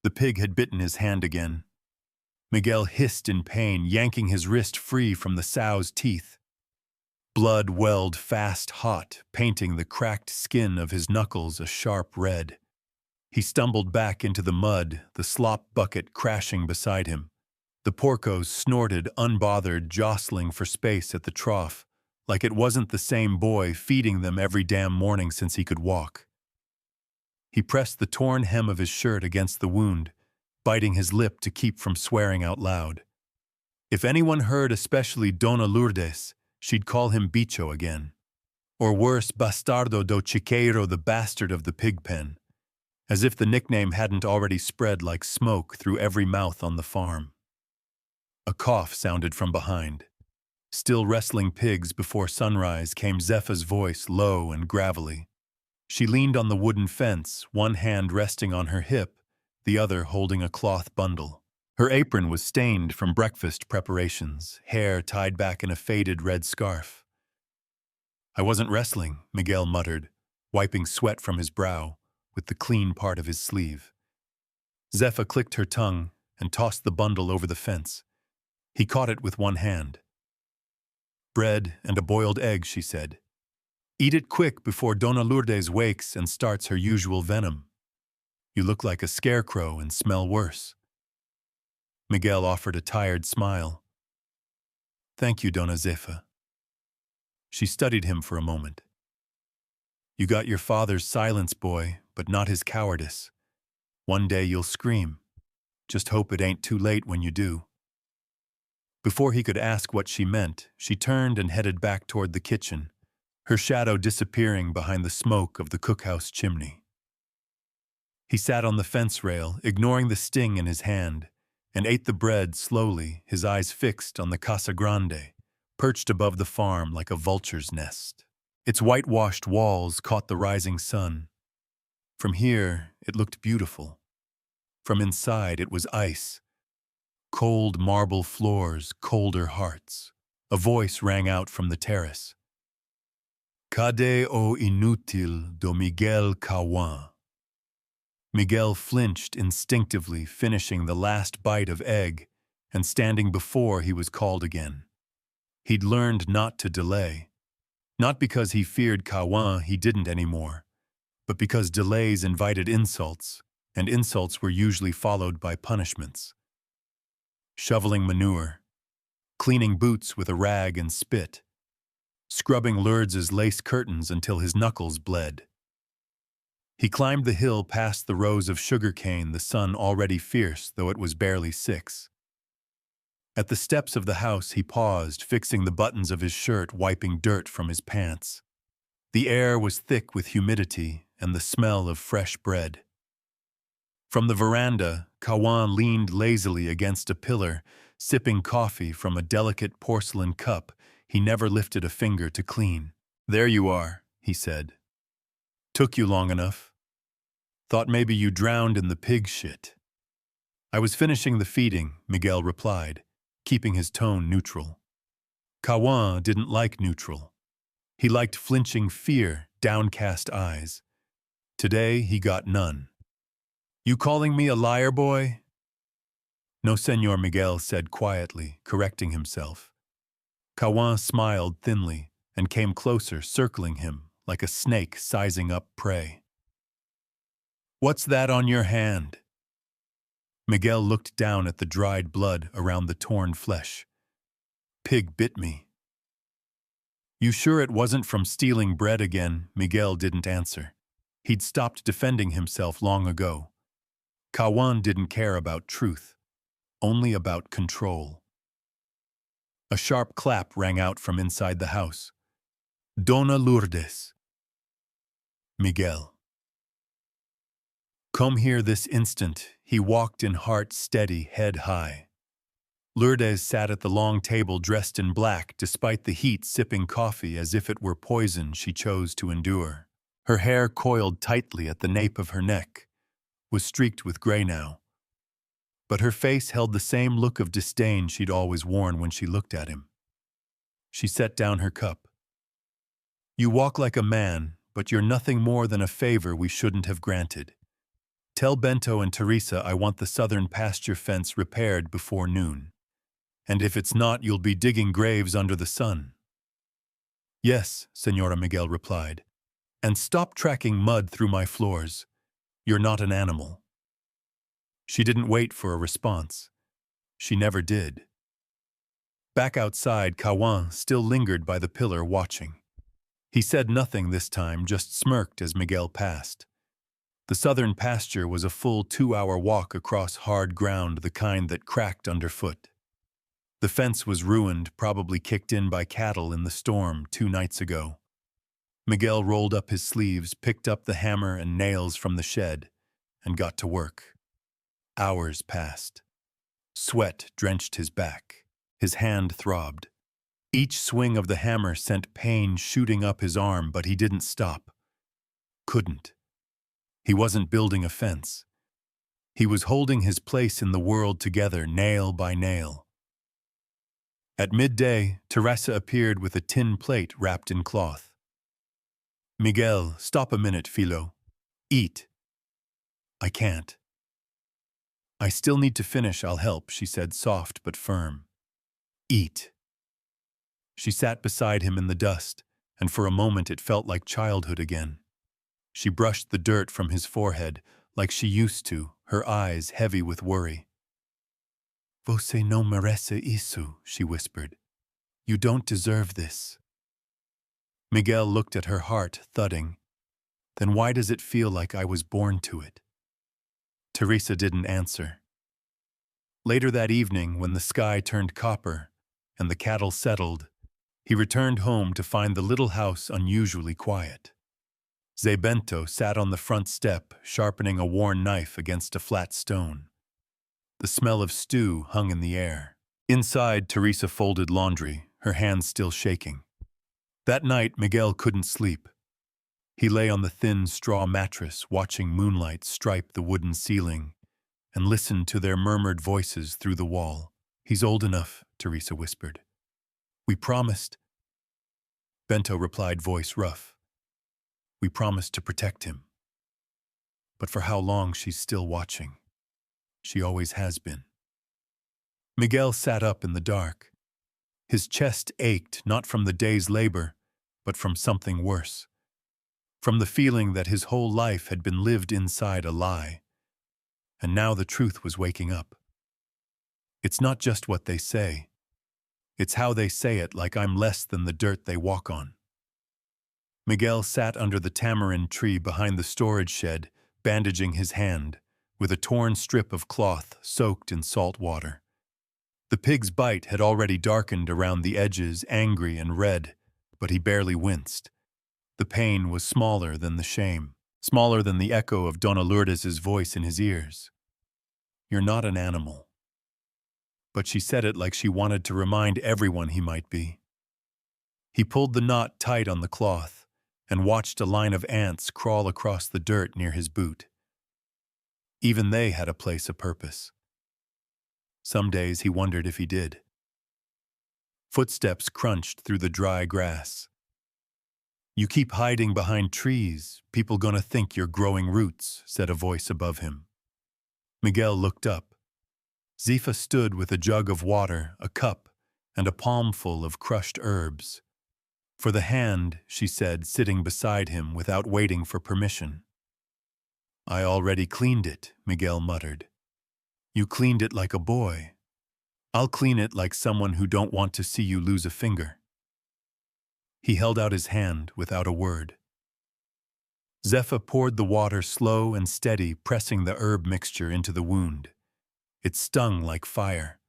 The pig had bitten his hand again. Miguel hissed in pain, yanking his wrist free from the sow's teeth. Blood welled fast hot, painting the cracked skin of his knuckles a sharp red. He stumbled back into the mud, the slop bucket crashing beside him. The porcos snorted, unbothered, jostling for space at the trough, like it wasn't the same boy feeding them every damn morning since he could walk. He pressed the torn hem of his shirt against the wound, biting his lip to keep from swearing out loud. If anyone heard especially Dona Lourdes, she'd call him Bicho again. Or worse, Bastardo do Chiqueiro, the bastard of the pig pen, as if the nickname hadn't already spread like smoke through every mouth on the farm. A cough sounded from behind. Still wrestling pigs before sunrise came Zepha's voice, low and gravelly. She leaned on the wooden fence, one hand resting on her hip, the other holding a cloth bundle. Her apron was stained from breakfast preparations, hair tied back in a faded red scarf. "I wasn't wrestling," Miguel muttered, wiping sweat from his brow with the clean part of his sleeve. Zepha clicked her tongue and tossed the bundle over the fence. He caught it with one hand. "Bread and a boiled egg," she said. "Eat it quick before Dona Lourdes wakes and starts her usual venom. You look like a scarecrow and smell worse." Miguel offered a tired smile. "Thank you, Dona Zepha." She studied him for a moment. "You got your father's silence, boy, but not his cowardice. One day you'll scream. Just hope it ain't too late when you do." Before he could ask what she meant, she turned and headed back toward the kitchen, her shadow disappearing behind the smoke of the cookhouse chimney. He sat on the fence rail, ignoring the sting in his hand, and ate the bread slowly, his eyes fixed on the Casa Grande, perched above the farm like a vulture's nest. Its whitewashed walls caught the rising sun. From here, it looked beautiful. From inside, it was ice. Cold marble floors, colder hearts. A voice rang out from the terrace. "Cade o inútil do Miguel Cawan." Miguel flinched instinctively, finishing the last bite of egg and standing before he was called again. He'd learned not to delay. Not because he feared Cawan, he didn't anymore, but because delays invited insults, and insults were usually followed by punishments. Shoveling manure, cleaning boots with a rag and spit, scrubbing Lourdes's lace curtains until his knuckles bled. He climbed the hill past the rows of sugar cane, the sun already fierce, though it was barely 6. At the steps of the house he paused, fixing the buttons of his shirt, wiping dirt from his pants. The air was thick with humidity and the smell of fresh bread. From the veranda, Cawan leaned lazily against a pillar, sipping coffee from a delicate porcelain cup he never lifted a finger to clean. "There you are," he said. "Took you long enough. Thought maybe you drowned in the pig shit." "I was finishing the feeding," Miguel replied, keeping his tone neutral. Cawan didn't like neutral. He liked flinching fear, downcast eyes. Today he got none. "You calling me a liar, boy?" "No, Senor," Miguel said quietly, correcting himself. Cawan smiled thinly and came closer, circling him like a snake sizing up prey. "What's that on your hand?" Miguel looked down at the dried blood around the torn flesh. "Pig bit me." "You sure it wasn't from stealing bread again?" Miguel didn't answer. He'd stopped defending himself long ago. Cawan didn't care about truth, only about control. A sharp clap rang out from inside the house. "Dona Lourdes." "Miguel." "Come here this instant." He walked in heart steady, head high. Lourdes sat at the long table dressed in black, despite the heat, sipping coffee as if it were poison she chose to endure. Her hair, coiled tightly at the nape of her neck, was streaked with gray now. But her face held the same look of disdain she'd always worn when she looked at him. She set down her cup. "You walk like a man, but you're nothing more than a favor we shouldn't have granted. Tell Bento and Teresa I want the southern pasture fence repaired before noon. And if it's not, you'll be digging graves under the sun." "Yes," Senora Miguel replied. "And stop tracking mud through my floors. You're not an animal." She didn't wait for a response. She never did. Back outside, Kawan still lingered by the pillar watching. He said nothing this time, just smirked as Miguel passed. The southern pasture was a full 2-hour walk across hard ground, the kind that cracked underfoot. The fence was ruined, probably kicked in by cattle in the storm 2 nights ago. Miguel rolled up his sleeves, picked up the hammer and nails from the shed, and got to work. Hours passed. Sweat drenched his back. His hand throbbed. Each swing of the hammer sent pain shooting up his arm, but he didn't stop. Couldn't. He wasn't building a fence. He was holding his place in the world together, nail by nail. At midday, Teresa appeared with a tin plate wrapped in cloth. "Miguel, stop a minute, Filo. Eat." "I can't." "I still need to finish, I'll help," she said, soft but firm. "Eat." She sat beside him in the dust, and for a moment it felt like childhood again. She brushed the dirt from his forehead, like she used to, her eyes heavy with worry. "Você não merece isso," she whispered. "You don't deserve this." Miguel looked at her heart, thudding. "Then why does it feel like I was born to it?" Teresa didn't answer. Later that evening, when the sky turned copper and the cattle settled, he returned home to find the little house unusually quiet. Bento sat on the front step, sharpening a worn knife against a flat stone. The smell of stew hung in the air. Inside, Teresa folded laundry, her hands still shaking. That night, Miguel couldn't sleep. He lay on the thin straw mattress, watching moonlight stripe the wooden ceiling, and listened to their murmured voices through the wall. "He's old enough," Teresa whispered. "We promised." Bento replied, voice rough. "We promised to protect him." But for how long, she's still watching. She always has been. Miguel sat up in the dark. His chest ached, not from the day's labor, but from something worse. From the feeling that his whole life had been lived inside a lie. And now the truth was waking up. It's not just what they say. It's how they say it, like I'm less than the dirt they walk on. Miguel sat under the tamarind tree behind the storage shed, bandaging his hand, with a torn strip of cloth soaked in salt water. The pig's bite had already darkened around the edges, angry and red, but he barely winced. The pain was smaller than the shame, smaller than the echo of Dona Lourdes's voice in his ears. "You're not an animal." But she said it like she wanted to remind everyone he might be. He pulled the knot tight on the cloth and watched a line of ants crawl across the dirt near his boot. Even they had a place, a purpose. Some days he wondered if he did. Footsteps crunched through the dry grass. "You keep hiding behind trees, people gonna think you're growing roots," said a voice above him. Miguel looked up. Zifa stood with a jug of water, a cup, and a palmful of crushed herbs. "For the hand," she said, sitting beside him without waiting for permission. "I already cleaned it," Miguel muttered. "You cleaned it like a boy. I'll clean it like someone who don't want to see you lose a finger." He held out his hand without a word. Zepha poured the water slow and steady, pressing the herb mixture into the wound. It stung like fire.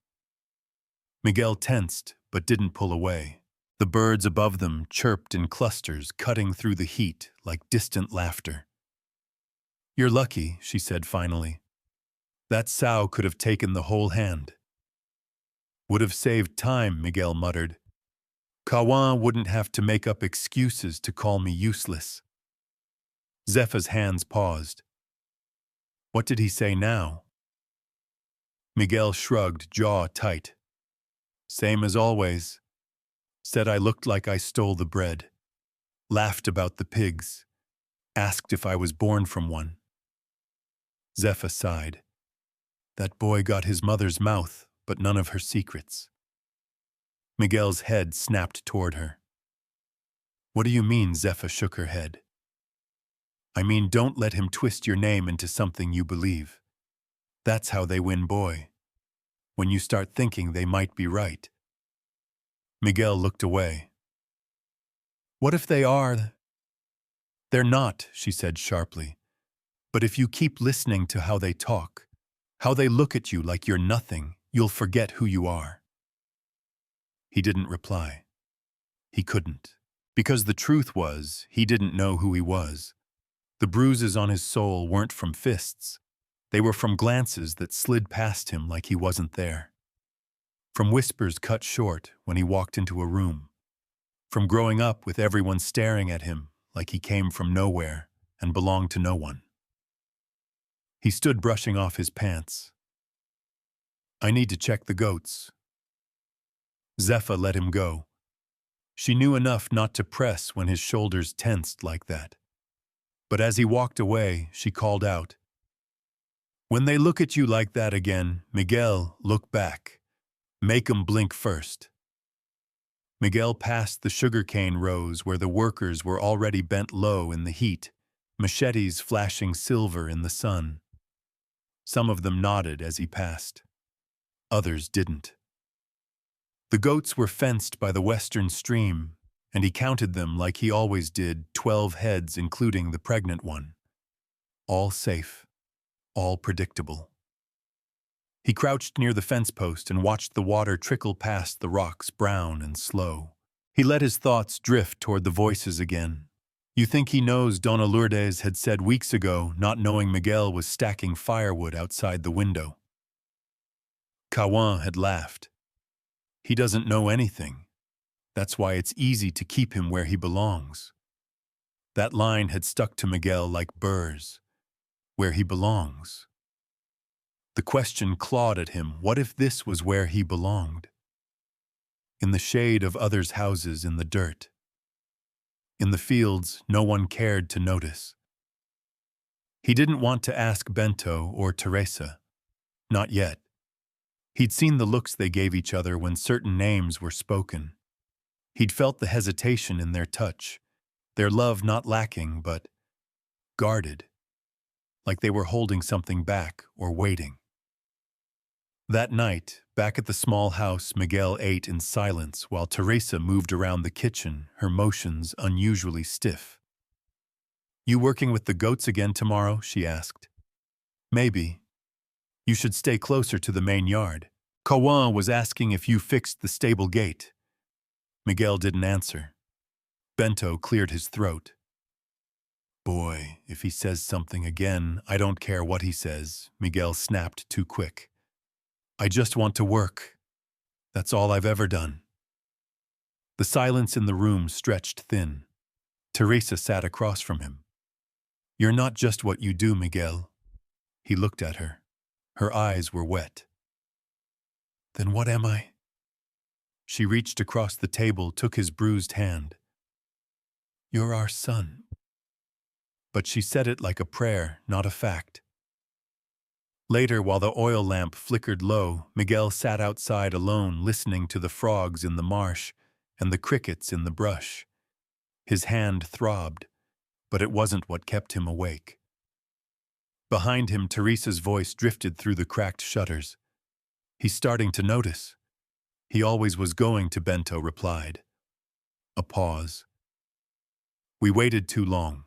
Miguel tensed, but didn't pull away. The birds above them chirped in clusters, cutting through the heat like distant laughter. "You're lucky," she said finally. "That sow could have taken the whole hand." "Would have saved time," Miguel muttered. "Kawan wouldn't have to make up excuses to call me useless." Zepha's hands paused. What did he say now? Miguel shrugged, jaw tight. "Same as always. Said I looked like I stole the bread. Laughed about the pigs. Asked if I was born from one." Zephyr sighed. That boy got his mother's mouth, but none of her secrets. Miguel's head snapped toward her. What do you mean? Zephyr shook her head. I mean, don't let him twist your name into something you believe. That's how they win, boy. When you start thinking they might be right. Miguel looked away. What if they are? They're not, she said sharply. But if you keep listening to how they talk, how they look at you like you're nothing, you'll forget who you are. He didn't reply. He couldn't. Because the truth was, he didn't know who he was. The bruises on his soul weren't from fists. They were from glances that slid past him like he wasn't there. From whispers cut short when he walked into a room. From growing up with everyone staring at him like he came from nowhere and belonged to no one. He stood brushing off his pants. I need to check the goats. Zephyr let him go. She knew enough not to press when his shoulders tensed like that. But as he walked away, she called out, When they look at you like that again, Miguel, look back. Make 'em blink first. Miguel passed the sugarcane rows where the workers were already bent low in the heat, machetes flashing silver in the sun. Some of them nodded as he passed. Others didn't. The goats were fenced by the western stream, and he counted them like he always did, 12 heads including the pregnant one. All safe, all predictable. He crouched near the fence post and watched the water trickle past the rocks, brown and slow. He let his thoughts drift toward the voices again. You think he knows Dona Lourdes had said weeks ago, not knowing Miguel was stacking firewood outside the window. Cawan had laughed. He doesn't know anything. That's why it's easy to keep him where he belongs. That line had stuck to Miguel like burrs. Where he belongs. The question clawed at him, what if this was where he belonged? In the shade of others' houses in the dirt. In the fields no one cared to notice. He didn't want to ask Bento or Teresa. Not yet. He'd seen the looks they gave each other when certain names were spoken. He'd felt the hesitation in their touch, their love not lacking, but guarded, like they were holding something back or waiting. That night, back at the small house, Miguel ate in silence while Teresa moved around the kitchen, her motions unusually stiff. You working with the goats again tomorrow? She asked. Maybe. You should stay closer to the main yard. Cawan was asking if you fixed the stable gate. Miguel didn't answer. Bento cleared his throat. Boy, if he says something again, I don't care what he says, Miguel snapped too quick. I just want to work. That's all I've ever done. The silence in the room stretched thin. Teresa sat across from him. You're not just what you do, Miguel. He looked at her. Her eyes were wet. Then what am I? She reached across the table, took his bruised hand. You're our son. But she said it like a prayer, not a fact. Later, while the oil lamp flickered low, Miguel sat outside alone, listening to the frogs in the marsh and the crickets in the brush. His hand throbbed, but it wasn't what kept him awake. Behind him, Teresa's voice drifted through the cracked shutters. He's starting to notice. He always was going to, Bento replied. A pause. We waited too long.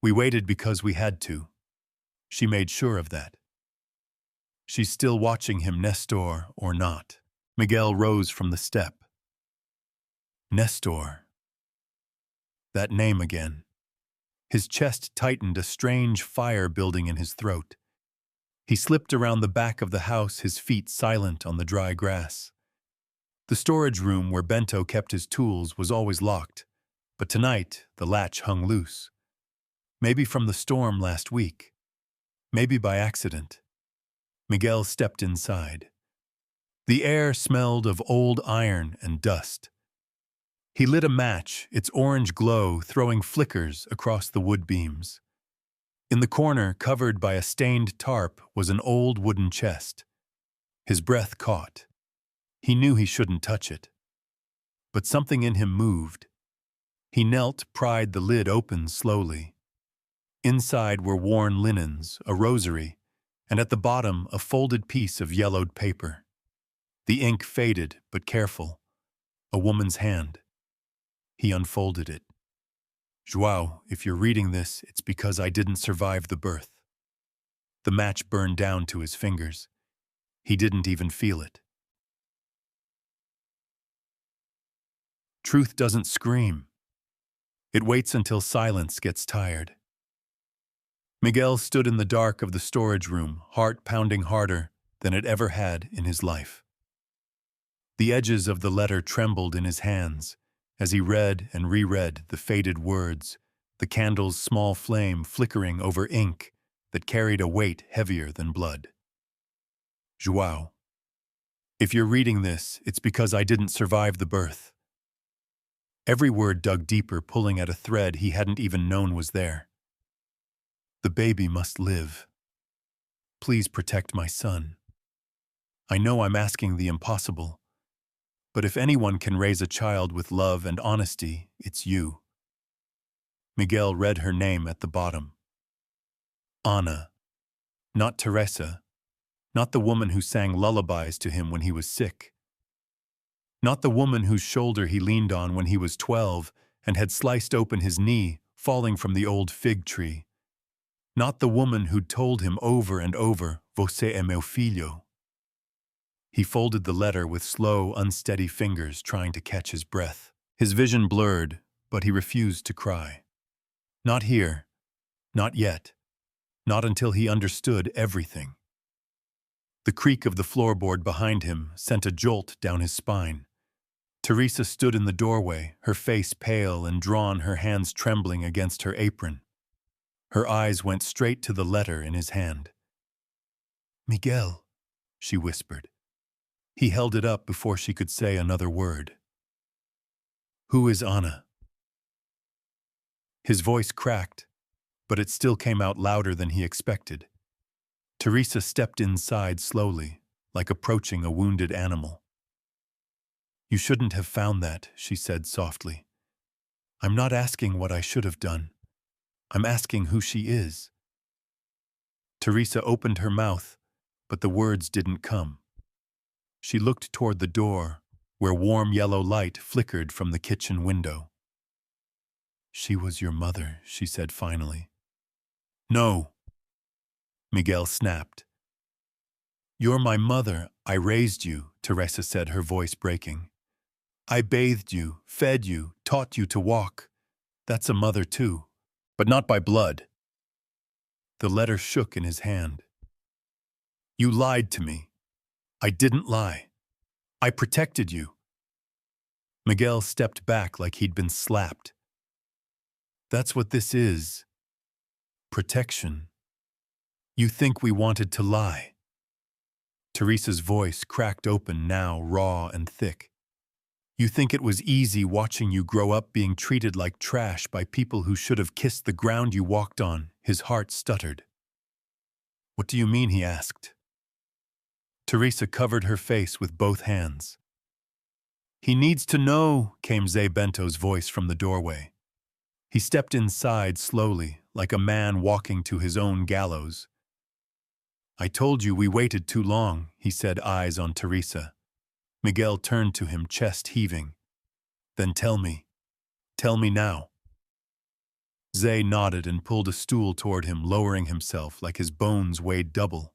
We waited because we had to. She made sure of that. She's still watching him, Nestor or not. Miguel rose from the step. Nestor. That name again. His chest tightened, a strange fire building in his throat. He slipped around the back of the house, his feet silent on the dry grass. The storage room where Bento kept his tools was always locked, but tonight the latch hung loose. Maybe from the storm last week. Maybe by accident. Miguel stepped inside. The air smelled of old iron and dust. He lit a match, its orange glow throwing flickers across the wood beams. In the corner, covered by a stained tarp, was an old wooden chest. His breath caught. He knew he shouldn't touch it. But something in him moved. He knelt, pried the lid open slowly. Inside were worn linens, a rosary, and at the bottom a folded piece of yellowed paper. The ink faded, but careful. A woman's hand. He unfolded it. João, if you're reading this, it's because I didn't survive the birth. The match burned down to his fingers. He didn't even feel it. Truth doesn't scream. It waits until silence gets tired. Miguel stood in the dark of the storage room, heart pounding harder than it ever had in his life. The edges of the letter trembled in his hands as he read and reread the faded words, the candle's small flame flickering over ink that carried a weight heavier than blood. João, if you're reading this, it's because I didn't survive the birth. Every word dug deeper, pulling at a thread he hadn't even known was there. The baby must live. Please protect my son. I know I'm asking the impossible, but if anyone can raise a child with love and honesty, it's you. Miguel read her name at the bottom. Ana. Not Teresa. Not the woman who sang lullabies to him when he was sick. Not the woman whose shoulder he leaned on when he was 12 and had sliced open his knee, falling from the old fig tree. Not the woman who'd told him over and over, "Você é meu filho." He folded the letter with slow, unsteady fingers, trying to catch his breath. His vision blurred, but he refused to cry. Not here. Not yet. Not until he understood everything. The creak of the floorboard behind him sent a jolt down his spine. Teresa stood in the doorway, her face pale and drawn, her hands trembling against her apron. Her eyes went straight to the letter in his hand. "Miguel," she whispered. He held it up before she could say another word. "Who is Ana?" His voice cracked, but it still came out louder than he expected. Teresa stepped inside slowly, like approaching a wounded animal. "You shouldn't have found that," she said softly. "I'm not asking what I should have done. I'm asking who she is." Teresa opened her mouth, but the words didn't come. She looked toward the door, where warm yellow light flickered from the kitchen window. "She was your mother," she said finally. "No," Miguel snapped. "You're my mother. I raised you," Teresa said, her voice breaking. "I bathed you, fed you, taught you to walk. That's a mother too, but not by blood." The letter shook in his hand. "You lied to me. I didn't lie. I protected you." Miguel stepped back like he'd been slapped. "That's what this is. Protection. You think we wanted to lie." Teresa's voice cracked open now, raw and thick. "You think it was easy watching you grow up being treated like trash by people who should have kissed the ground you walked on." His heart stuttered. "What do you mean?" he asked. Teresa covered her face with both hands. "He needs to know," came Zé Bento's voice from the doorway. He stepped inside slowly, like a man walking to his own gallows. "I told you we waited too long," he said, eyes on Teresa. Miguel turned to him, chest heaving. "Then tell me. Tell me now." Zé nodded and pulled a stool toward him, lowering himself like his bones weighed double.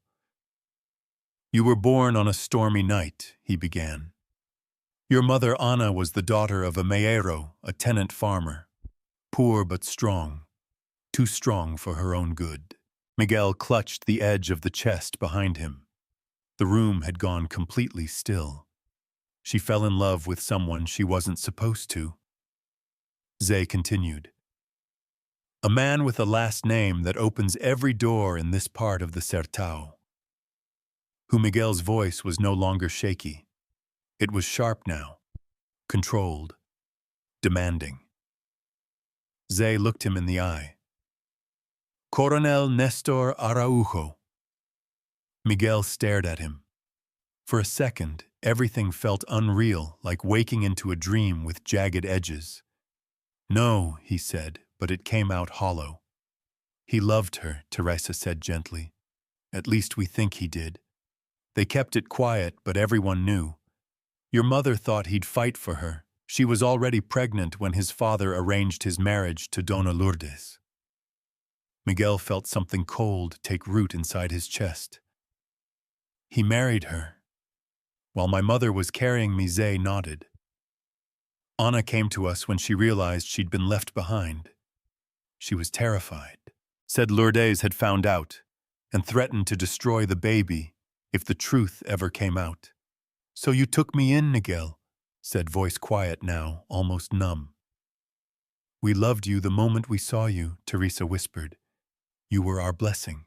"You were born on a stormy night," he began. "Your mother Ana was the daughter of a meero, a tenant farmer. Poor but strong. Too strong for her own good." Miguel clutched the edge of the chest behind him. The room had gone completely still. She fell in love with someone she wasn't supposed to. Zé continued. "A man with a last name that opens every door in this part of the Sertão." Who Miguel's voice was no longer shaky. It was sharp now, controlled, demanding. Zé looked him in the eye. Coronel Nestor Araujo. Miguel stared at him. For a second, everything felt unreal, like waking into a dream with jagged edges. No, he said, but it came out hollow. He loved her, Teresa said gently. At least we think he did. They kept it quiet, but everyone knew. Your mother thought he'd fight for her. She was already pregnant when his father arranged his marriage to Dona Lourdes. Miguel felt something cold take root inside his chest. He married her. While my mother was carrying me, Zay nodded. Ana came to us when she realized she'd been left behind. She was terrified. Said Lourdes had found out and threatened to destroy the baby if the truth ever came out. So you took me in, Miguel, said voice quiet now, almost numb. We loved you the moment we saw you, Teresa whispered. You were our blessing.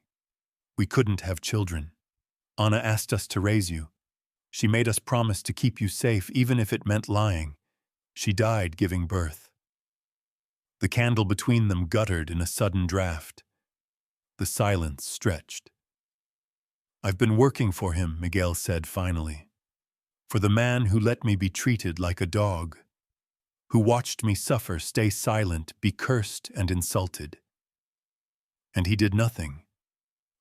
We couldn't have children. Ana asked us to raise you. She made us promise to keep you safe even if it meant lying. She died giving birth. The candle between them guttered in a sudden draft. The silence stretched. I've been working for him, Miguel said finally. For the man who let me be treated like a dog. Who watched me suffer, stay silent, be cursed and insulted. And he did nothing.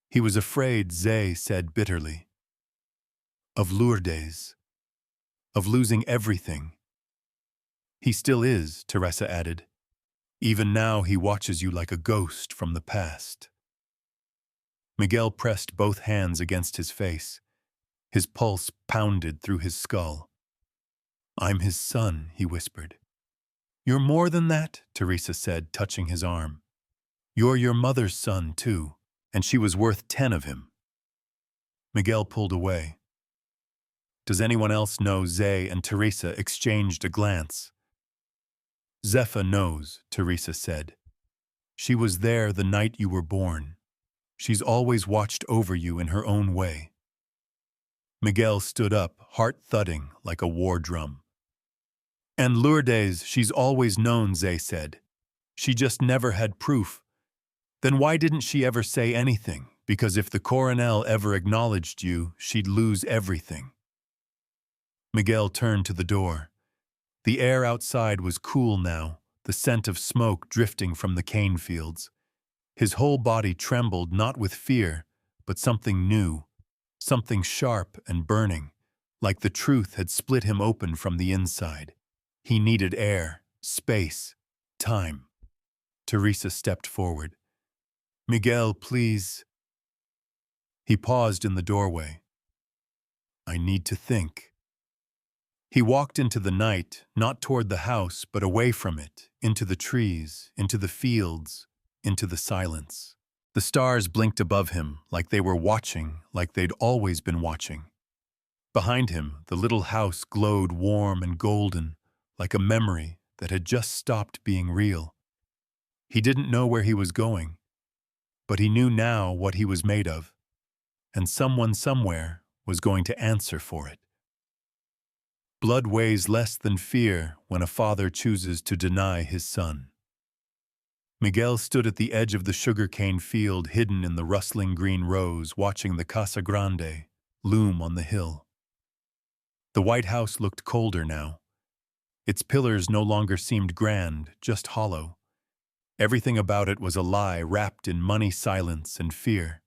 He was afraid, Zay said bitterly. Of Lourdes. Of losing everything. He still is, Teresa added. Even now he watches you like a ghost from the past. Miguel pressed both hands against his face. His pulse pounded through his skull. I'm his son, he whispered. You're more than that, Teresa said, touching his arm. You're your mother's son, too, and she was worth 10 of him. Miguel pulled away. Does anyone else know? Zay and Teresa exchanged a glance. Zepha knows, Teresa said. She was there the night you were born. She's always watched over you in her own way. Miguel stood up, heart thudding like a war drum. And Lourdes, she's always known, Zay said. She just never had proof. Then why didn't she ever say anything? Because if the coronel ever acknowledged you, she'd lose everything. Miguel turned to the door. The air outside was cool now, the scent of smoke drifting from the cane fields. His whole body trembled not with fear, but something new, something sharp and burning, like the truth had split him open from the inside. He needed air, space, time. Teresa stepped forward. Miguel, please. He paused in the doorway. I need to think. He walked into the night, not toward the house, but away from it, into the trees, into the fields, into the silence. The stars blinked above him, like they were watching, like they'd always been watching. Behind him, the little house glowed warm and golden, like a memory that had just stopped being real. He didn't know where he was going, but he knew now what he was made of, and someone somewhere was going to answer for it. Blood weighs less than fear when a father chooses to deny his son. Miguel stood at the edge of the sugarcane field hidden in the rustling green rows, watching the Casa Grande loom on the hill. The White House looked colder now. Its pillars no longer seemed grand, just hollow. Everything about it was a lie wrapped in money, silence, and fear.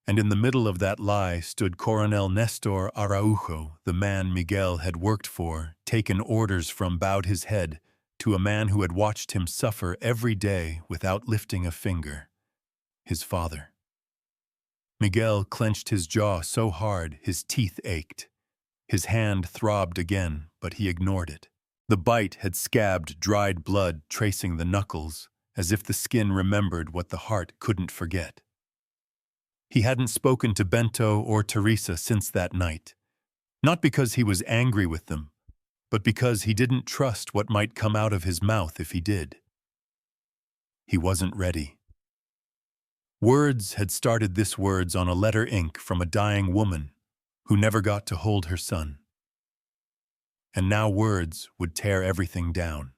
And in the middle of that lie stood Coronel Nestor Araujo, the man Miguel had worked for, taken orders from, bowed his head to a man who had watched him suffer every day without lifting a finger. His father. Miguel clenched his jaw so hard his teeth ached. His hand throbbed again, but he ignored it. The bite had scabbed dried blood tracing the knuckles, as if the skin remembered what the heart couldn't forget. He hadn't spoken to Bento or Teresa since that night, not because he was angry with them, but because he didn't trust what might come out of his mouth if he did. He wasn't ready. Words had started this words on a letter ink from a dying woman who never got to hold her son. And now words would tear everything down.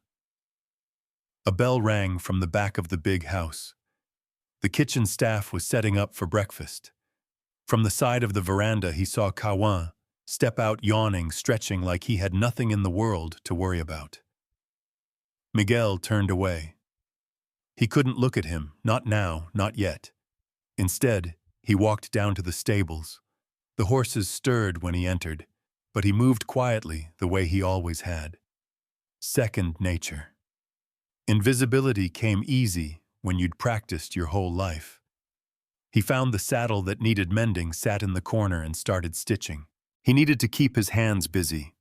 A bell rang from the back of the big house. The kitchen staff was setting up for breakfast. From the side of the veranda he saw Kawan step out yawning, stretching like he had nothing in the world to worry about. Miguel turned away. He couldn't look at him, not now, not yet. Instead, he walked down to the stables. The horses stirred when he entered, but he moved quietly the way he always had. Second nature. Invisibility came easy when you'd practiced your whole life. He found the saddle that needed mending, sat in the corner and started stitching. He needed to keep his hands busy.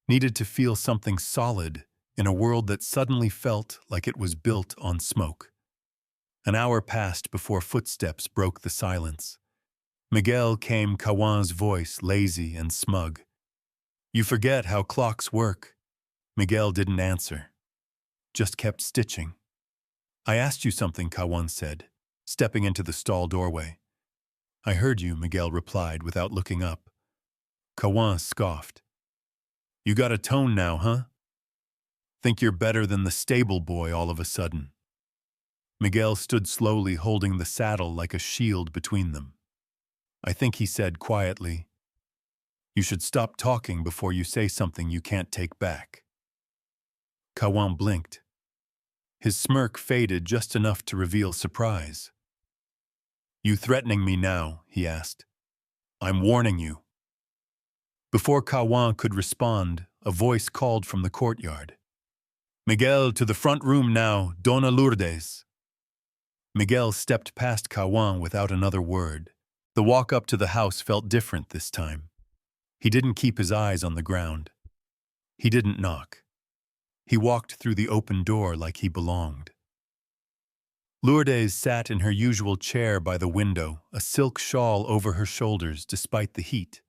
Needed to feel something solid in a world that suddenly felt like it was built on smoke. An hour passed before footsteps broke the silence. Miguel came Kawan's voice, lazy and smug. "You forget how clocks work." Miguel didn't answer, just kept stitching. "I asked you something," Kawan said, stepping into the stall doorway. "I heard you," Miguel replied without looking up. Kawan scoffed. "You got a tone now, huh? Think you're better than the stable boy all of a sudden." Miguel stood slowly, holding the saddle like a shield between them. "I think," he said quietly, "you should stop talking before you say something you can't take back." Kawan blinked. His smirk faded just enough to reveal surprise. "You threatening me now?" he asked. "I'm warning you." Before Kawan could respond, a voice called from the courtyard. "Miguel, to the front room now, Dona Lourdes." Miguel stepped past Kawan without another word. The walk up to the house felt different this time. He didn't keep his eyes on the ground. He didn't knock. He walked through the open door like he belonged. Lourdes sat in her usual chair by the window, a silk shawl over her shoulders despite the heat.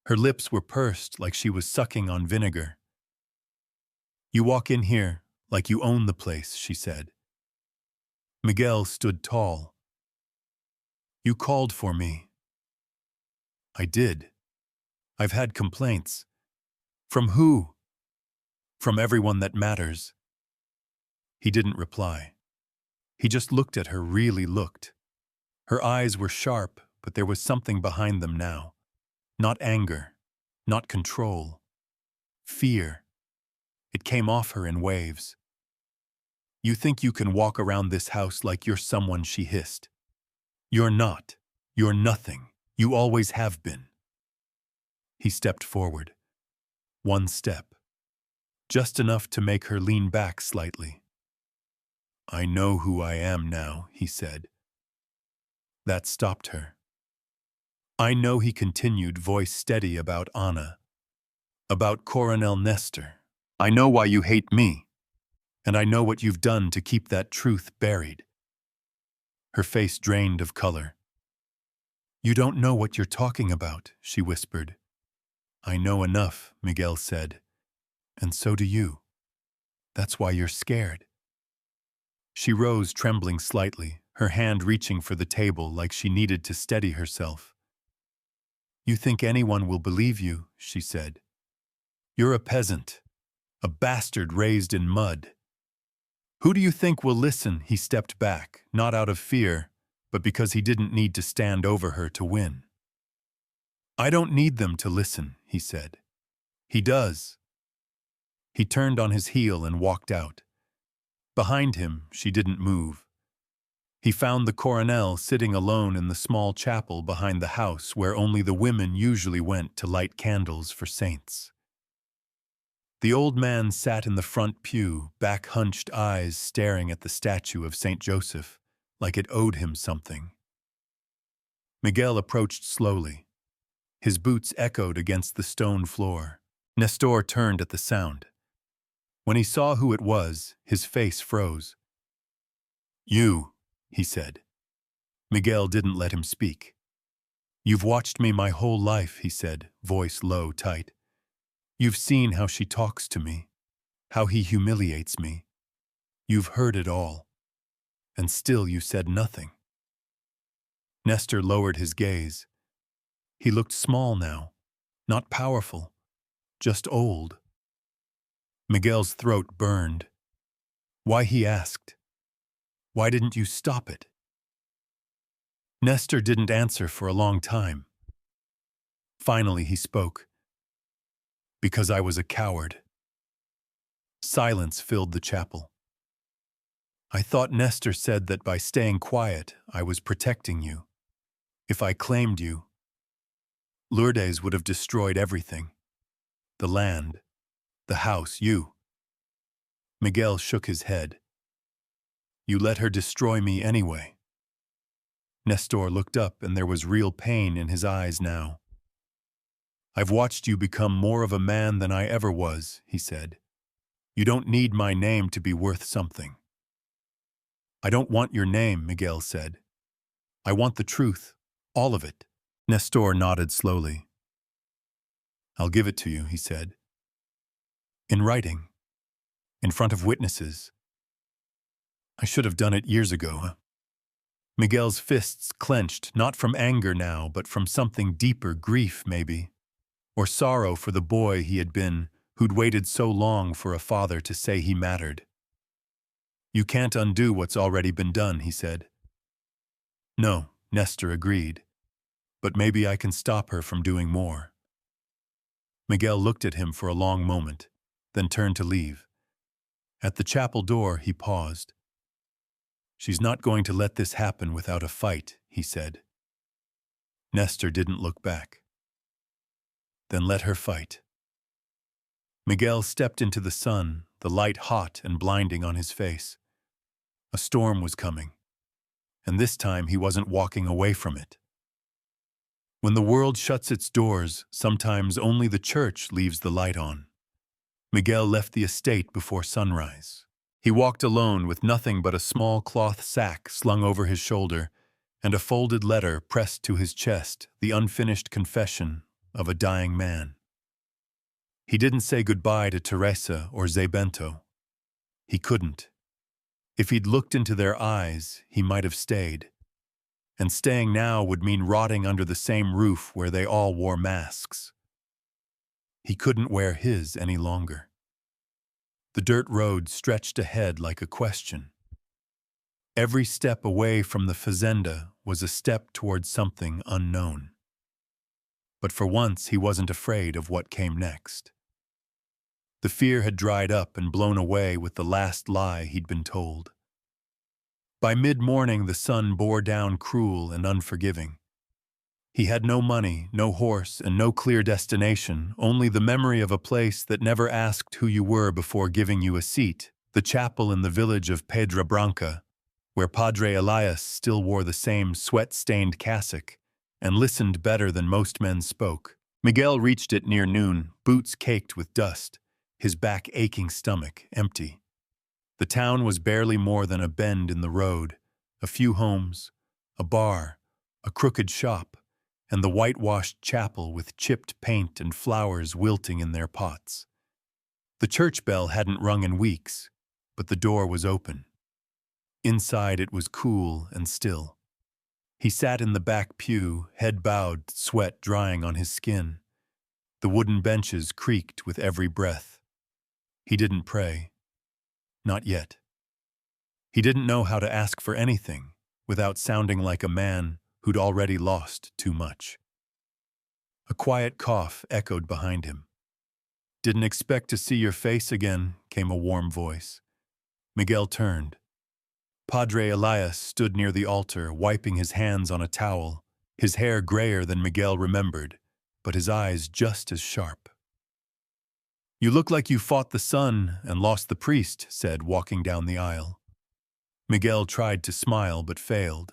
Her lips were pursed like she was sucking on vinegar. "You walk in here like you own the place," she said. Miguel stood tall. "You called for me." "I did. I've had complaints." "From who?" "From everyone that matters." He didn't reply. He just looked at her, really looked. Her eyes were sharp, but there was something behind them now. Not anger, not control. Fear. It came off her in waves. "You think you can walk around this house like you're someone," she hissed. "You're not. You're nothing. You always have been." He stepped forward. One step. Just enough to make her lean back slightly. "I know who I am now," he said. That stopped her. "I know," he continued, voice steady, "about Anna. About Coronel Nestor. I know why you hate me. And I know what you've done to keep that truth buried." Her face drained of color. "You don't know what you're talking about," she whispered. "I know enough," Miguel said. "And so do you. That's why you're scared." She rose, trembling slightly, her hand reaching for the table like she needed to steady herself. "You think anyone will believe you," she said. "You're a peasant, a bastard raised in mud. Who do you think will listen?" He stepped back, not out of fear, but because he didn't need to stand over her to win. "I don't need them to listen," he said. "He does." He turned on his heel and walked out. Behind him, she didn't move. He found the coronel sitting alone in the small chapel behind the house where only the women usually went to light candles for saints. The old man sat in the front pew, back-hunched eyes staring at the statue of St. Joseph, like it owed him something. Miguel approached slowly. His boots echoed against the stone floor. Nestor turned at the sound. When he saw who it was, his face froze. "You," he said. Miguel didn't let him speak. "You've watched me my whole life," he said, voice low, tight. "You've seen how she talks to me, how he humiliates me. You've heard it all. And still you said nothing." Nestor lowered his gaze. He looked small now, not powerful, just old. Miguel's throat burned. Why, he asked. Why didn't you stop it? Nestor didn't answer for a long time. Finally, he spoke. Because I was a coward. Silence filled the chapel. I thought Nestor said that by staying quiet, I was protecting you. If I claimed you, Lourdes would have destroyed everything. The land, the house, you. Miguel shook his head. You let her destroy me anyway. Nestor looked up, and there was real pain in his eyes now. I've watched you become more of a man than I ever was, he said. You don't need my name to be worth something. I don't want your name, Miguel said. I want the truth, all of it. Nestor nodded slowly. I'll give it to you, he said. In writing, in front of witnesses. I should have done it years ago. Miguel's fists clenched, not from anger now, but from something deeper, grief maybe, or sorrow for the boy he had been, who'd waited so long for a father to say he mattered. You can't undo what's already been done, he said. No, Nestor agreed, but maybe I can stop her from doing more. Miguel looked at him for a long moment, then turned to leave. At the chapel door, he paused. She's not going to let this happen without a fight, he said. Nestor didn't look back. Then let her fight. Miguel stepped into the sun, the light hot and blinding on his face. A storm was coming, and this time he wasn't walking away from it. When the world shuts its doors, sometimes only the church leaves the light on. Miguel left the estate before sunrise. He walked alone with nothing but a small cloth sack slung over his shoulder and a folded letter pressed to his chest, the unfinished confession of a dying man. He didn't say goodbye to Teresa or Zebento. He couldn't. If he'd looked into their eyes, he might have stayed. And staying now would mean rotting under the same roof where they all wore masks. He couldn't wear his any longer. The dirt road stretched ahead like a question. Every step away from the fazenda was a step towards something unknown. But for once he wasn't afraid of what came next. The fear had dried up and blown away with the last lie he'd been told. By mid-morning the sun bore down cruel and unforgiving. He had no money, no horse, and no clear destination, only the memory of a place that never asked who you were before giving you a seat, the chapel in the village of Pedra Branca, where Padre Elias still wore the same sweat-stained cassock and listened better than most men spoke. Miguel reached it near noon, boots caked with dust, his back-aching stomach empty. The town was barely more than a bend in the road, a few homes, a bar, a crooked shop, and the whitewashed chapel with chipped paint and flowers wilting in their pots. The church bell hadn't rung in weeks, but the door was open. Inside it was cool and still. He sat in the back pew, head bowed, sweat drying on his skin. The wooden benches creaked with every breath. He didn't pray. Not yet. He didn't know how to ask for anything without sounding like a man who'd already lost too much. A quiet cough echoed behind him. Didn't expect to see your face again, came a warm voice. Miguel turned. Padre Elias stood near the altar, wiping his hands on a towel, his hair grayer than Miguel remembered, but his eyes just as sharp. You look like you fought the sun and lost the priest, said, walking down the aisle. Miguel tried to smile but failed.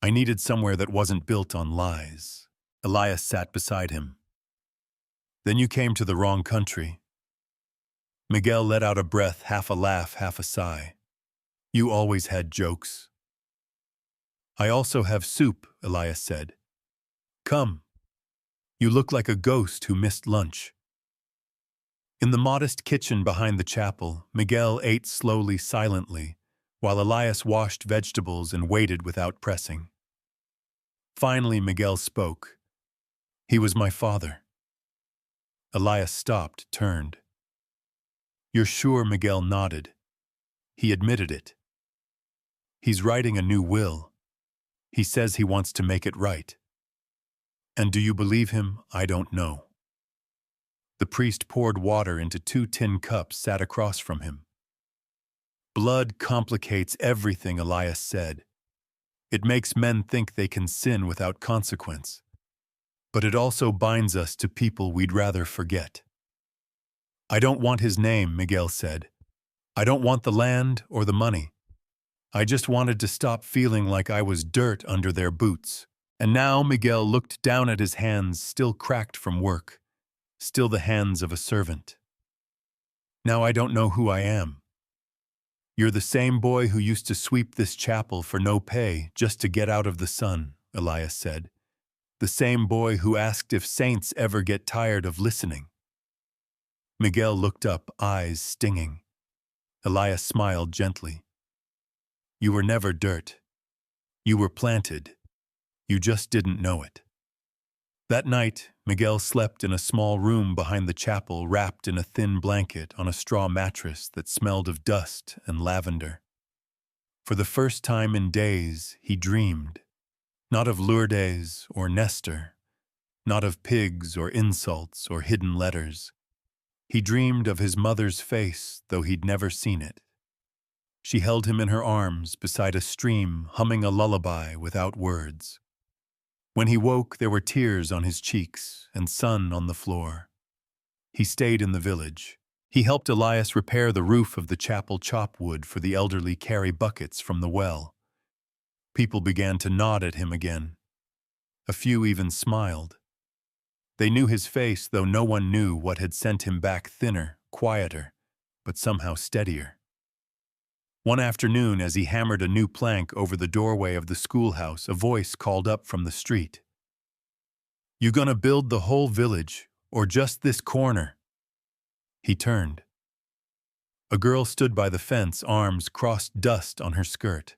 I needed somewhere that wasn't built on lies. Elias sat beside him. Then you came to the wrong country. Miguel let out a breath, half a laugh, half a sigh. You always had jokes. I also have soup, Elias said. Come. You look like a ghost who missed lunch. In the modest kitchen behind the chapel, Miguel ate slowly, silently, while Elias washed vegetables and waited without pressing. Finally, Miguel spoke. He was my father. Elias stopped, turned. You're sure? Miguel nodded. He admitted it. He's writing a new will. He says he wants to make it right. And do you believe him? I don't know. The priest poured water into 2 tin cups sat across from him. Blood complicates everything, Elias said. It makes men think they can sin without consequence. But it also binds us to people we'd rather forget. I don't want his name, Miguel said. I don't want the land or the money. I just wanted to stop feeling like I was dirt under their boots. And now Miguel looked down at his hands, still cracked from work, still the hands of a servant. Now I don't know who I am. You're the same boy who used to sweep this chapel for no pay just to get out of the sun, Elias said. The same boy who asked if saints ever get tired of listening. Miguel looked up, eyes stinging. Elias smiled gently. You were never dirt. You were planted. You just didn't know it. That night, Miguel slept in a small room behind the chapel, wrapped in a thin blanket on a straw mattress that smelled of dust and lavender. For the first time in days, he dreamed. Not of Lourdes or Nestor, not of pigs or insults or hidden letters. He dreamed of his mother's face, though he'd never seen it. She held him in her arms beside a stream, humming a lullaby without words. When he woke, there were tears on his cheeks and sun on the floor. He stayed in the village. He helped Elias repair the roof of the chapel, chop wood for the elderly, carry buckets from the well. People began to nod at him again. A few even smiled. They knew his face, though no one knew what had sent him back thinner, quieter, but somehow steadier. One afternoon, as he hammered a new plank over the doorway of the schoolhouse, a voice called up from the street. You gonna build the whole village, or just this corner? He turned. A girl stood by the fence, arms crossed, dust on her skirt.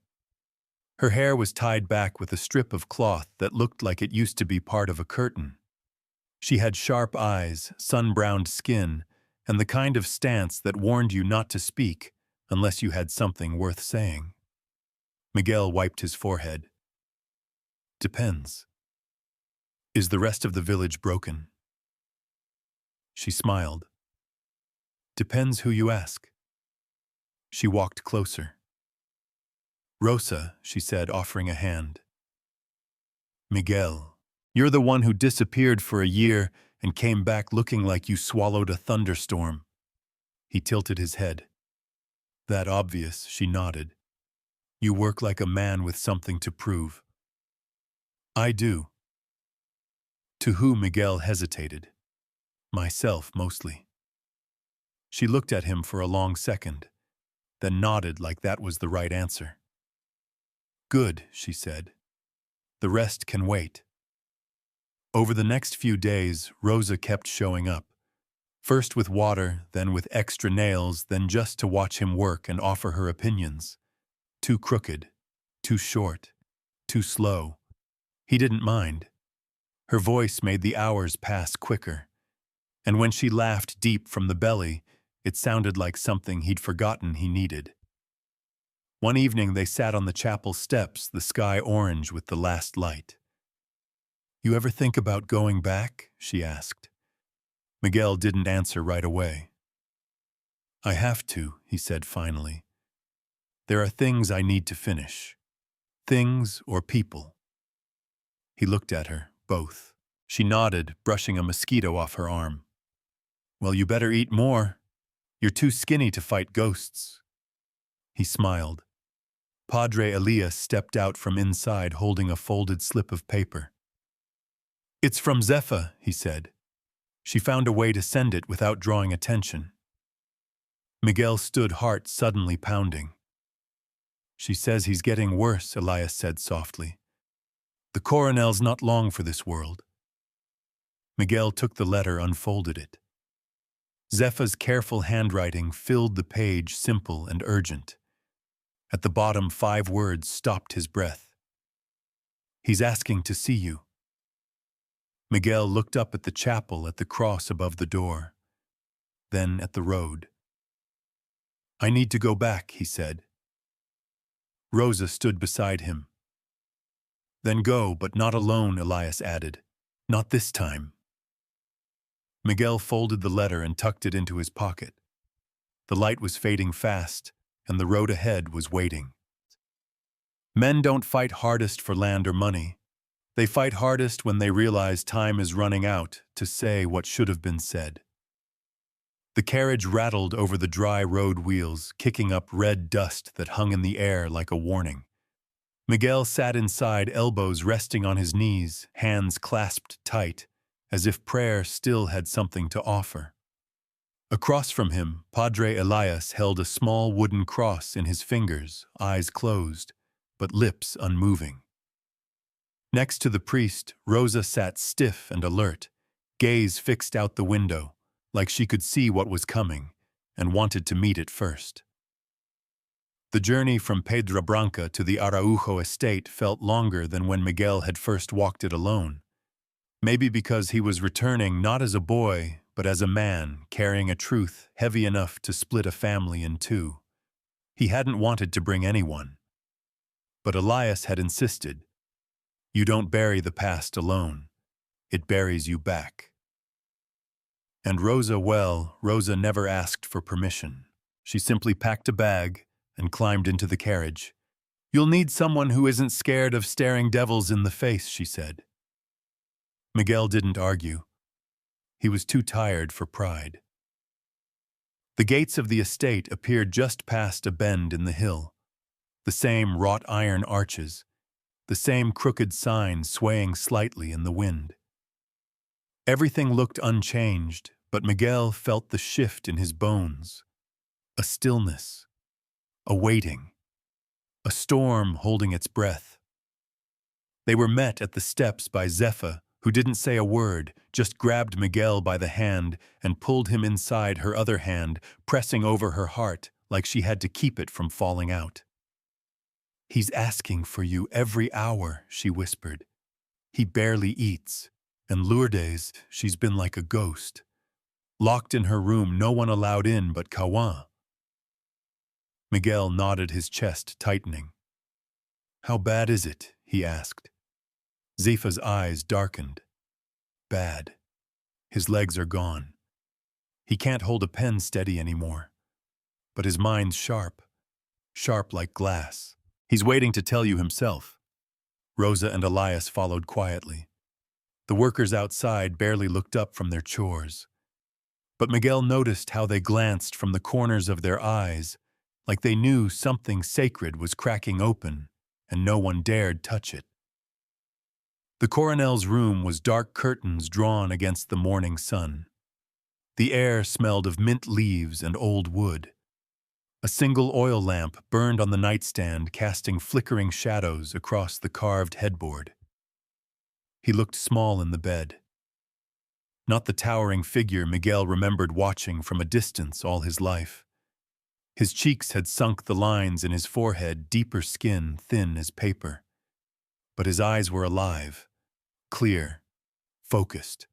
Her hair was tied back with a strip of cloth that looked like it used to be part of a curtain. She had sharp eyes, sun-browned skin, and the kind of stance that warned you not to speak unless you had something worth saying. Miguel wiped his forehead. Depends. Is the rest of the village broken? She smiled. Depends who you ask. She walked closer. Rosa, she said, offering a hand. Miguel, you're the one who disappeared for a year and came back looking like you swallowed a thunderstorm. He tilted his head. That obvious, she nodded. You work like a man with something to prove. I do. To who? Miguel hesitated. Myself, mostly. She looked at him for a long second, then nodded like that was the right answer. Good, she said. The rest can wait. Over the next few days, Rosa kept showing up. First with water, then with extra nails, then just to watch him work and offer her opinions. Too crooked, too short, too slow. He didn't mind. Her voice made the hours pass quicker. And when she laughed deep from the belly, it sounded like something he'd forgotten he needed. One evening they sat on the chapel steps, the sky orange with the last light. You ever think about going back? She asked. Miguel didn't answer right away. I have to, he said finally. There are things I need to finish. Things or people. He looked at her, both. She nodded, brushing a mosquito off her arm. Well, you better eat more. You're too skinny to fight ghosts. He smiled. Padre Elias stepped out from inside holding a folded slip of paper. It's from Zepha, he said. She found a way to send it without drawing attention. Miguel stood, heart suddenly pounding. She says he's getting worse, Elias said softly. The coronel's not long for this world. Miguel took the letter, unfolded it. Zepha's careful handwriting filled the page, simple and urgent. At the bottom, 5 words stopped his breath. He's asking to see you. Miguel looked up at the chapel, at the cross above the door, then at the road. I need to go back, he said. Rosa stood beside him. Then go, but not alone, Elias added. Not this time. Miguel folded the letter and tucked it into his pocket. The light was fading fast, and the road ahead was waiting. Men don't fight hardest for land or money. They fight hardest when they realize time is running out to say what should have been said. The carriage rattled over the dry road wheels, kicking up red dust that hung in the air like a warning. Miguel sat inside, elbows resting on his knees, hands clasped tight, as if prayer still had something to offer. Across from him, Padre Elias held a small wooden cross in his fingers, eyes closed, but lips unmoving. Next to the priest, Rosa sat stiff and alert, gaze fixed out the window, like she could see what was coming, and wanted to meet it first. The journey from Pedra Branca to the Araujo estate felt longer than when Miguel had first walked it alone. Maybe because he was returning not as a boy, but as a man, carrying a truth heavy enough to split a family in two. He hadn't wanted to bring anyone. But Elias had insisted. You don't bury the past alone. It buries you back. And Rosa never asked for permission. She simply packed a bag and climbed into the carriage. You'll need someone who isn't scared of staring devils in the face, she said. Miguel didn't argue. He was too tired for pride. The gates of the estate appeared just past a bend in the hill. The same wrought iron arches, the same crooked sign swaying slightly in the wind. Everything looked unchanged, but Miguel felt the shift in his bones. A stillness, a waiting, a storm holding its breath. They were met at the steps by Zepha, who didn't say a word, just grabbed Miguel by the hand and pulled him inside her other hand, pressing over her heart like she had to keep it from falling out. He's asking for you every hour, she whispered. He barely eats, and Lourdes, she's been like a ghost. Locked in her room, no one allowed in but Kawan. Miguel nodded, his chest tightening. How bad is it? He asked. Zepha's eyes darkened. Bad. His legs are gone. He can't hold a pen steady anymore. But his mind's sharp. Sharp like glass. He's waiting to tell you himself. Rosa and Elias followed quietly. The workers outside barely looked up from their chores. But Miguel noticed how they glanced from the corners of their eyes, like they knew something sacred was cracking open, and no one dared touch it. The coronel's room was dark curtains drawn against the morning sun. The air smelled of mint leaves and old wood. A single oil lamp burned on the nightstand, casting flickering shadows across the carved headboard. He looked small in the bed. Not the towering figure Miguel remembered watching from a distance all his life. His cheeks had sunk the lines in his forehead, deeper skin, thin as paper. But his eyes were alive, clear, focused.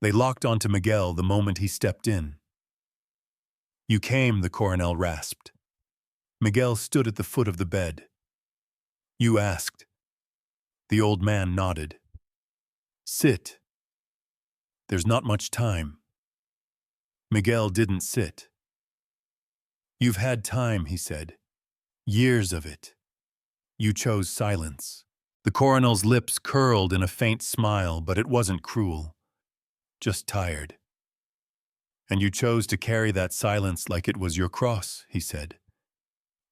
They locked onto Miguel the moment he stepped in. You came, the coronel rasped. Miguel stood at the foot of the bed. You asked. The old man nodded. Sit. There's not much time. Miguel didn't sit. You've had time, he said. Years of it. You chose silence. The coronel's lips curled in a faint smile, but it wasn't cruel. Just tired. And you chose to carry that silence like it was your cross, he said.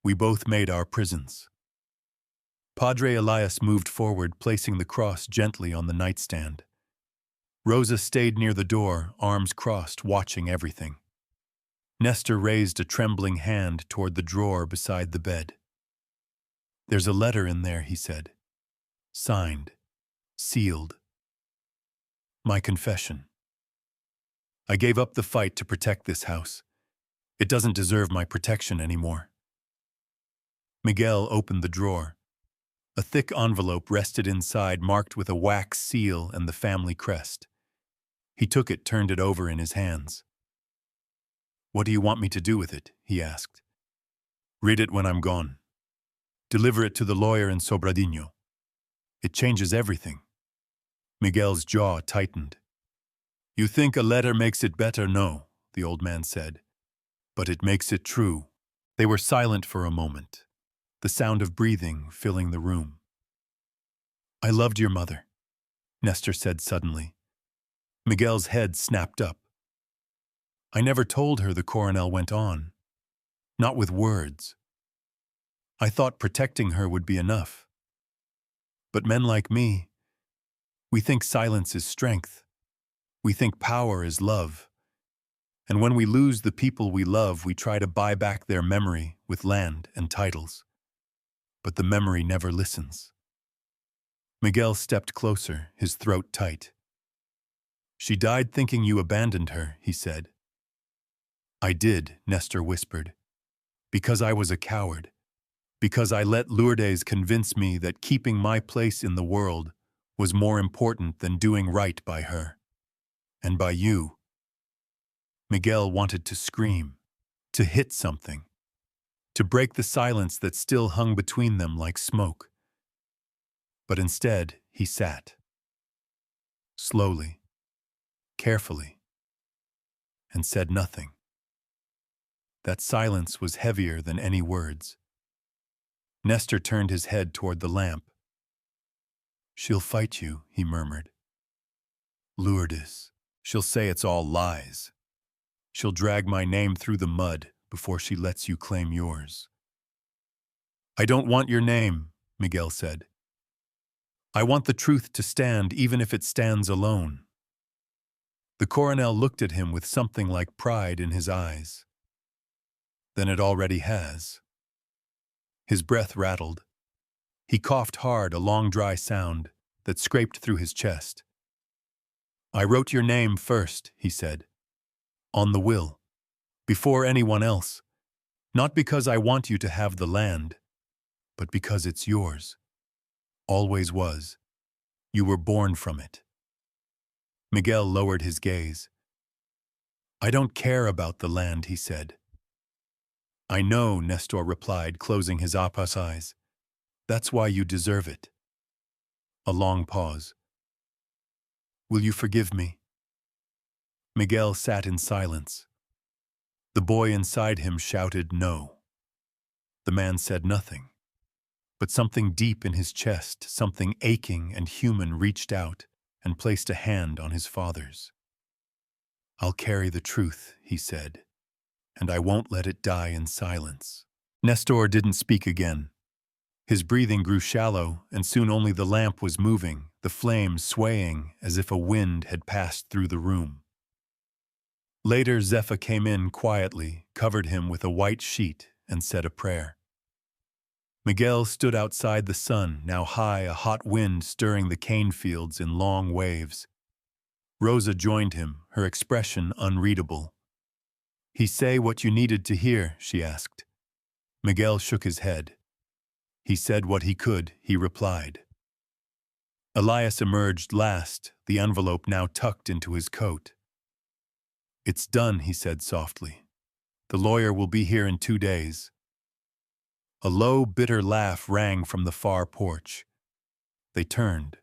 We both made our prisons. Padre Elias moved forward, placing the cross gently on the nightstand. Rosa stayed near the door, arms crossed, watching everything. Nestor raised a trembling hand toward the drawer beside the bed. There's a letter in there, he said. Signed. Sealed. My confession. I gave up the fight to protect this house. It doesn't deserve my protection anymore. Miguel opened the drawer. A thick envelope rested inside, marked with a wax seal and the family crest. He took it, turned it over in his hands. What do you want me to do with it? He asked. Read it when I'm gone. Deliver it to the lawyer in Sobradinho. It changes everything. Miguel's jaw tightened. You think a letter makes it better? No, the old man said. But it makes it true. They were silent for a moment, the sound of breathing filling the room. I loved your mother, Nestor said suddenly. Miguel's head snapped up. I never told her, the coronel went on. Not with words. I thought protecting her would be enough. But men like me, we think silence is strength. We think power is love. And when we lose the people we love, we try to buy back their memory with land and titles. But the memory never listens. Miguel stepped closer, his throat tight. She died thinking you abandoned her, he said. I did, Nestor whispered. Because I was a coward. Because I let Lourdes convince me that keeping my place in the world was more important than doing right by her. And by you. Miguel wanted to scream, to hit something, to break the silence that still hung between them like smoke. But instead, he sat. Slowly, carefully, and said nothing. That silence was heavier than any words. Nestor turned his head toward the lamp. She'll fight you, he murmured. Lourdes, she'll say it's all lies. She'll drag my name through the mud before she lets you claim yours. I don't want your name, Miguel said. I want the truth to stand even if it stands alone. The coronel looked at him with something like pride in his eyes. Then it already has. His breath rattled. He coughed hard, a long dry sound that scraped through his chest. I wrote your name first, he said. On the will. Before anyone else. Not because I want you to have the land, but because it's yours. Always was. You were born from it. Miguel lowered his gaze. I don't care about the land, he said. I know, Nestor replied, closing his opaque eyes. That's why you deserve it. A long pause. Will you forgive me? Miguel sat in silence. The boy inside him shouted no. The man said nothing. But something deep in his chest, something aching and human, reached out and placed a hand on his father's. I'll carry the truth, he said, and I won't let it die in silence. Nestor didn't speak again. His breathing grew shallow, and soon only the lamp was moving, the flame swaying as if a wind had passed through the room. Later, Zepha came in quietly, covered him with a white sheet, and said a prayer. Miguel stood outside the sun, now high, a hot wind stirring the cane fields in long waves. Rosa joined him, her expression unreadable. He say what you needed to hear, she asked. Miguel shook his head. He said what he could, he replied. Elias emerged last, the envelope now tucked into his coat. It's done, he said softly. The lawyer will be here in 2 days. A low, bitter laugh rang from the far porch. They turned.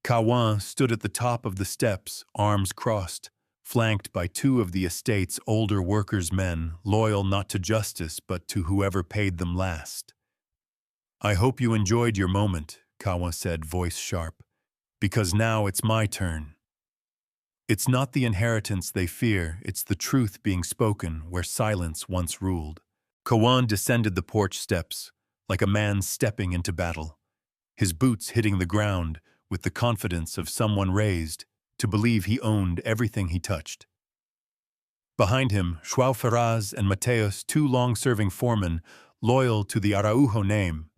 Cawan stood at the top of the steps, arms crossed, flanked by 2 of the estate's older workers' men, loyal not to justice but to whoever paid them last. I hope you enjoyed your moment, Cawan said, voice sharp, because now it's my turn. It's not the inheritance they fear, it's the truth being spoken where silence once ruled. Cawan descended the porch steps, like a man stepping into battle, his boots hitting the ground with the confidence of someone raised to believe he owned everything he touched. Behind him, João Ferraz and Mateus, 2 long-serving foremen, loyal to the Araujo name,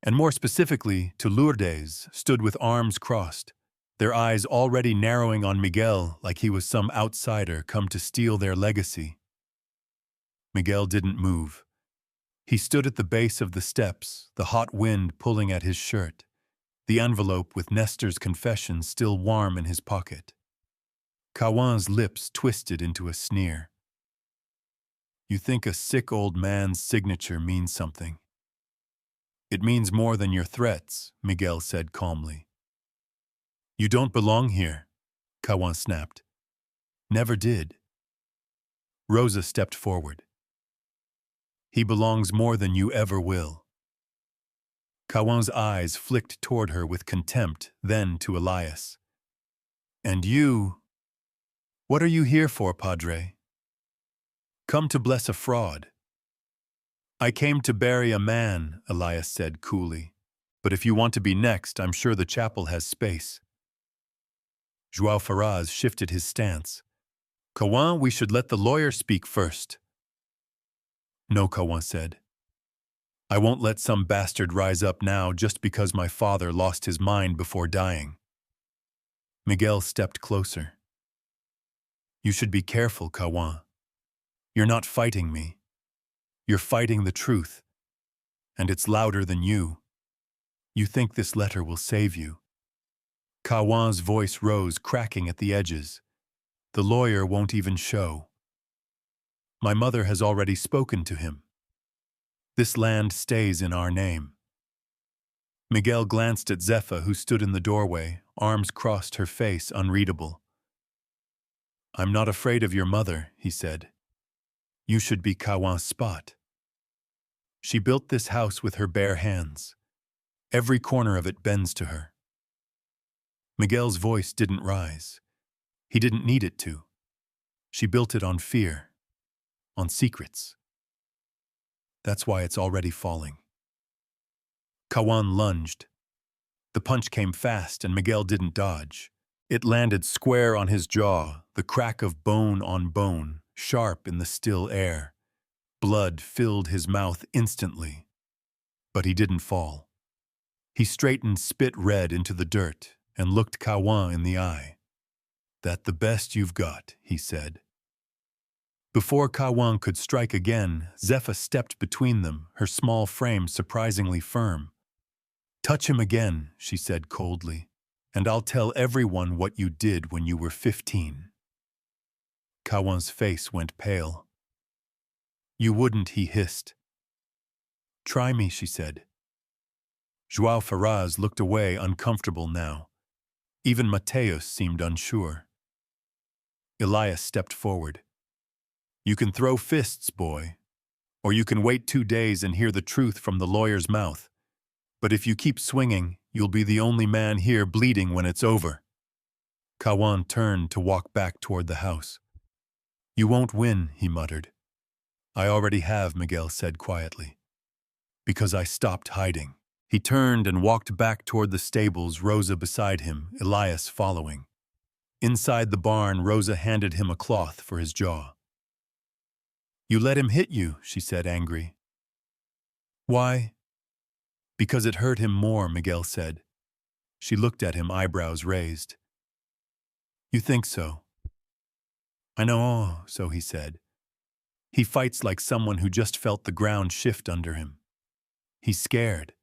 and more specifically to Lourdes, stood with arms crossed, their eyes already narrowing on Miguel like he was some outsider come to steal their legacy. Miguel didn't move. He stood at the base of the steps, the hot wind pulling at his shirt, the envelope with Nestor's confession still warm in his pocket. Cawan's lips twisted into a sneer. You think a sick old man's signature means something. It means more than your threats, Miguel said calmly. You don't belong here, Kawan snapped. Never did. Rosa stepped forward. He belongs more than you ever will. Kawan's eyes flicked toward her with contempt, then to Elias. And you? What are you here for, Padre? Come to bless a fraud. I came to bury a man, Elias said coolly. But if you want to be next, I'm sure the chapel has space. João Ferraz shifted his stance. Kawan, we should let the lawyer speak first. No, Kawan said. I won't let some bastard rise up now just because my father lost his mind before dying. Miguel stepped closer. You should be careful, Kawan. You're not fighting me. You're fighting the truth. And it's louder than you. You think this letter will save you. Kawan's voice rose, cracking at the edges. The lawyer won't even show. My mother has already spoken to him. This land stays in our name. Miguel glanced at Zepha, who stood in the doorway, arms crossed, her face unreadable. I'm not afraid of your mother, he said. You should be Kawan's spot. She built this house with her bare hands. Every corner of it bends to her. Miguel's voice didn't rise. He didn't need it to. She built it on fear, on secrets. That's why it's already falling. Kawan lunged. The punch came fast and Miguel didn't dodge. It landed square on his jaw, the crack of bone on bone, sharp in the still air. Blood filled his mouth instantly. But he didn't fall. He straightened, spit red into the dirt, and looked Kawan in the eye. That the best you've got, he said. Before Kawan could strike again, Zepha stepped between them, her small frame surprisingly firm. Touch him again, she said coldly, and I'll tell everyone what you did when you were 15. Kawan's face went pale. You wouldn't, he hissed. Try me, she said. João Ferraz looked away, uncomfortable now. Even Mateus seemed unsure. Elias stepped forward. You can throw fists, boy. Or you can wait 2 days and hear the truth from the lawyer's mouth. But if you keep swinging, you'll be the only man here bleeding when it's over. Kawan turned to walk back toward the house. You won't win, he muttered. I already have, Miguel said quietly. Because I stopped hiding. He turned and walked back toward the stables, Rosa beside him, Elias following. Inside the barn, Rosa handed him a cloth for his jaw. You let him hit you, she said, angry. Why? Because it hurt him more, Miguel said. She looked at him, eyebrows raised. You think so? I know, so he said. He fights like someone who just felt the ground shift under him. He's scared.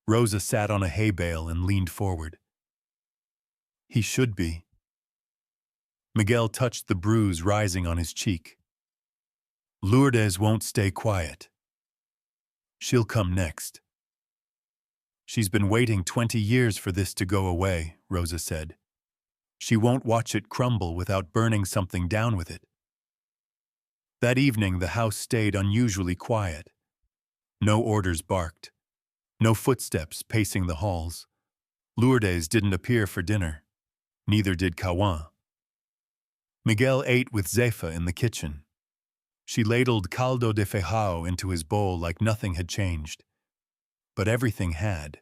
Rosa sat on a hay bale and leaned forward. He should be. Miguel touched the bruise rising on his cheek. Lourdes won't stay quiet. She'll come next. She's been waiting 20 years for this to go away, Rosa said. She won't watch it crumble without burning something down with it. That evening, the house stayed unusually quiet. No orders barked. No footsteps pacing the halls. Lourdes didn't appear for dinner. Neither did Kawan. Miguel ate with Zepha in the kitchen. She ladled caldo de feijão into his bowl like nothing had changed. But everything had.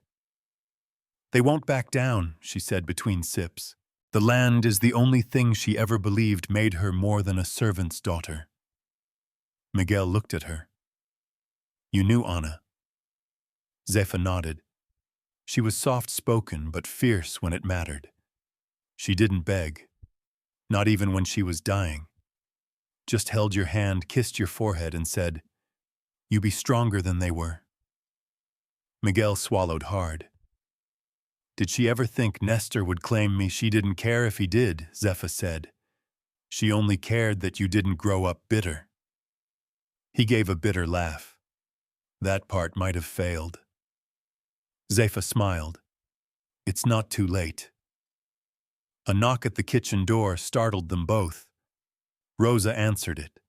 They won't back down, she said between sips. The land is the only thing she ever believed made her more than a servant's daughter. Miguel looked at her. You knew Anna. Zepha nodded. She was soft-spoken but fierce when it mattered. She didn't beg, not even when she was dying. Just held your hand, kissed your forehead, and said, You be stronger than they were. Miguel swallowed hard. Did she ever think Nestor would claim me? She didn't care if he did, Zepha said. She only cared that you didn't grow up bitter. He gave a bitter laugh. That part might have failed. Zepha smiled. It's not too late. A knock at the kitchen door startled them both. Rosa answered it.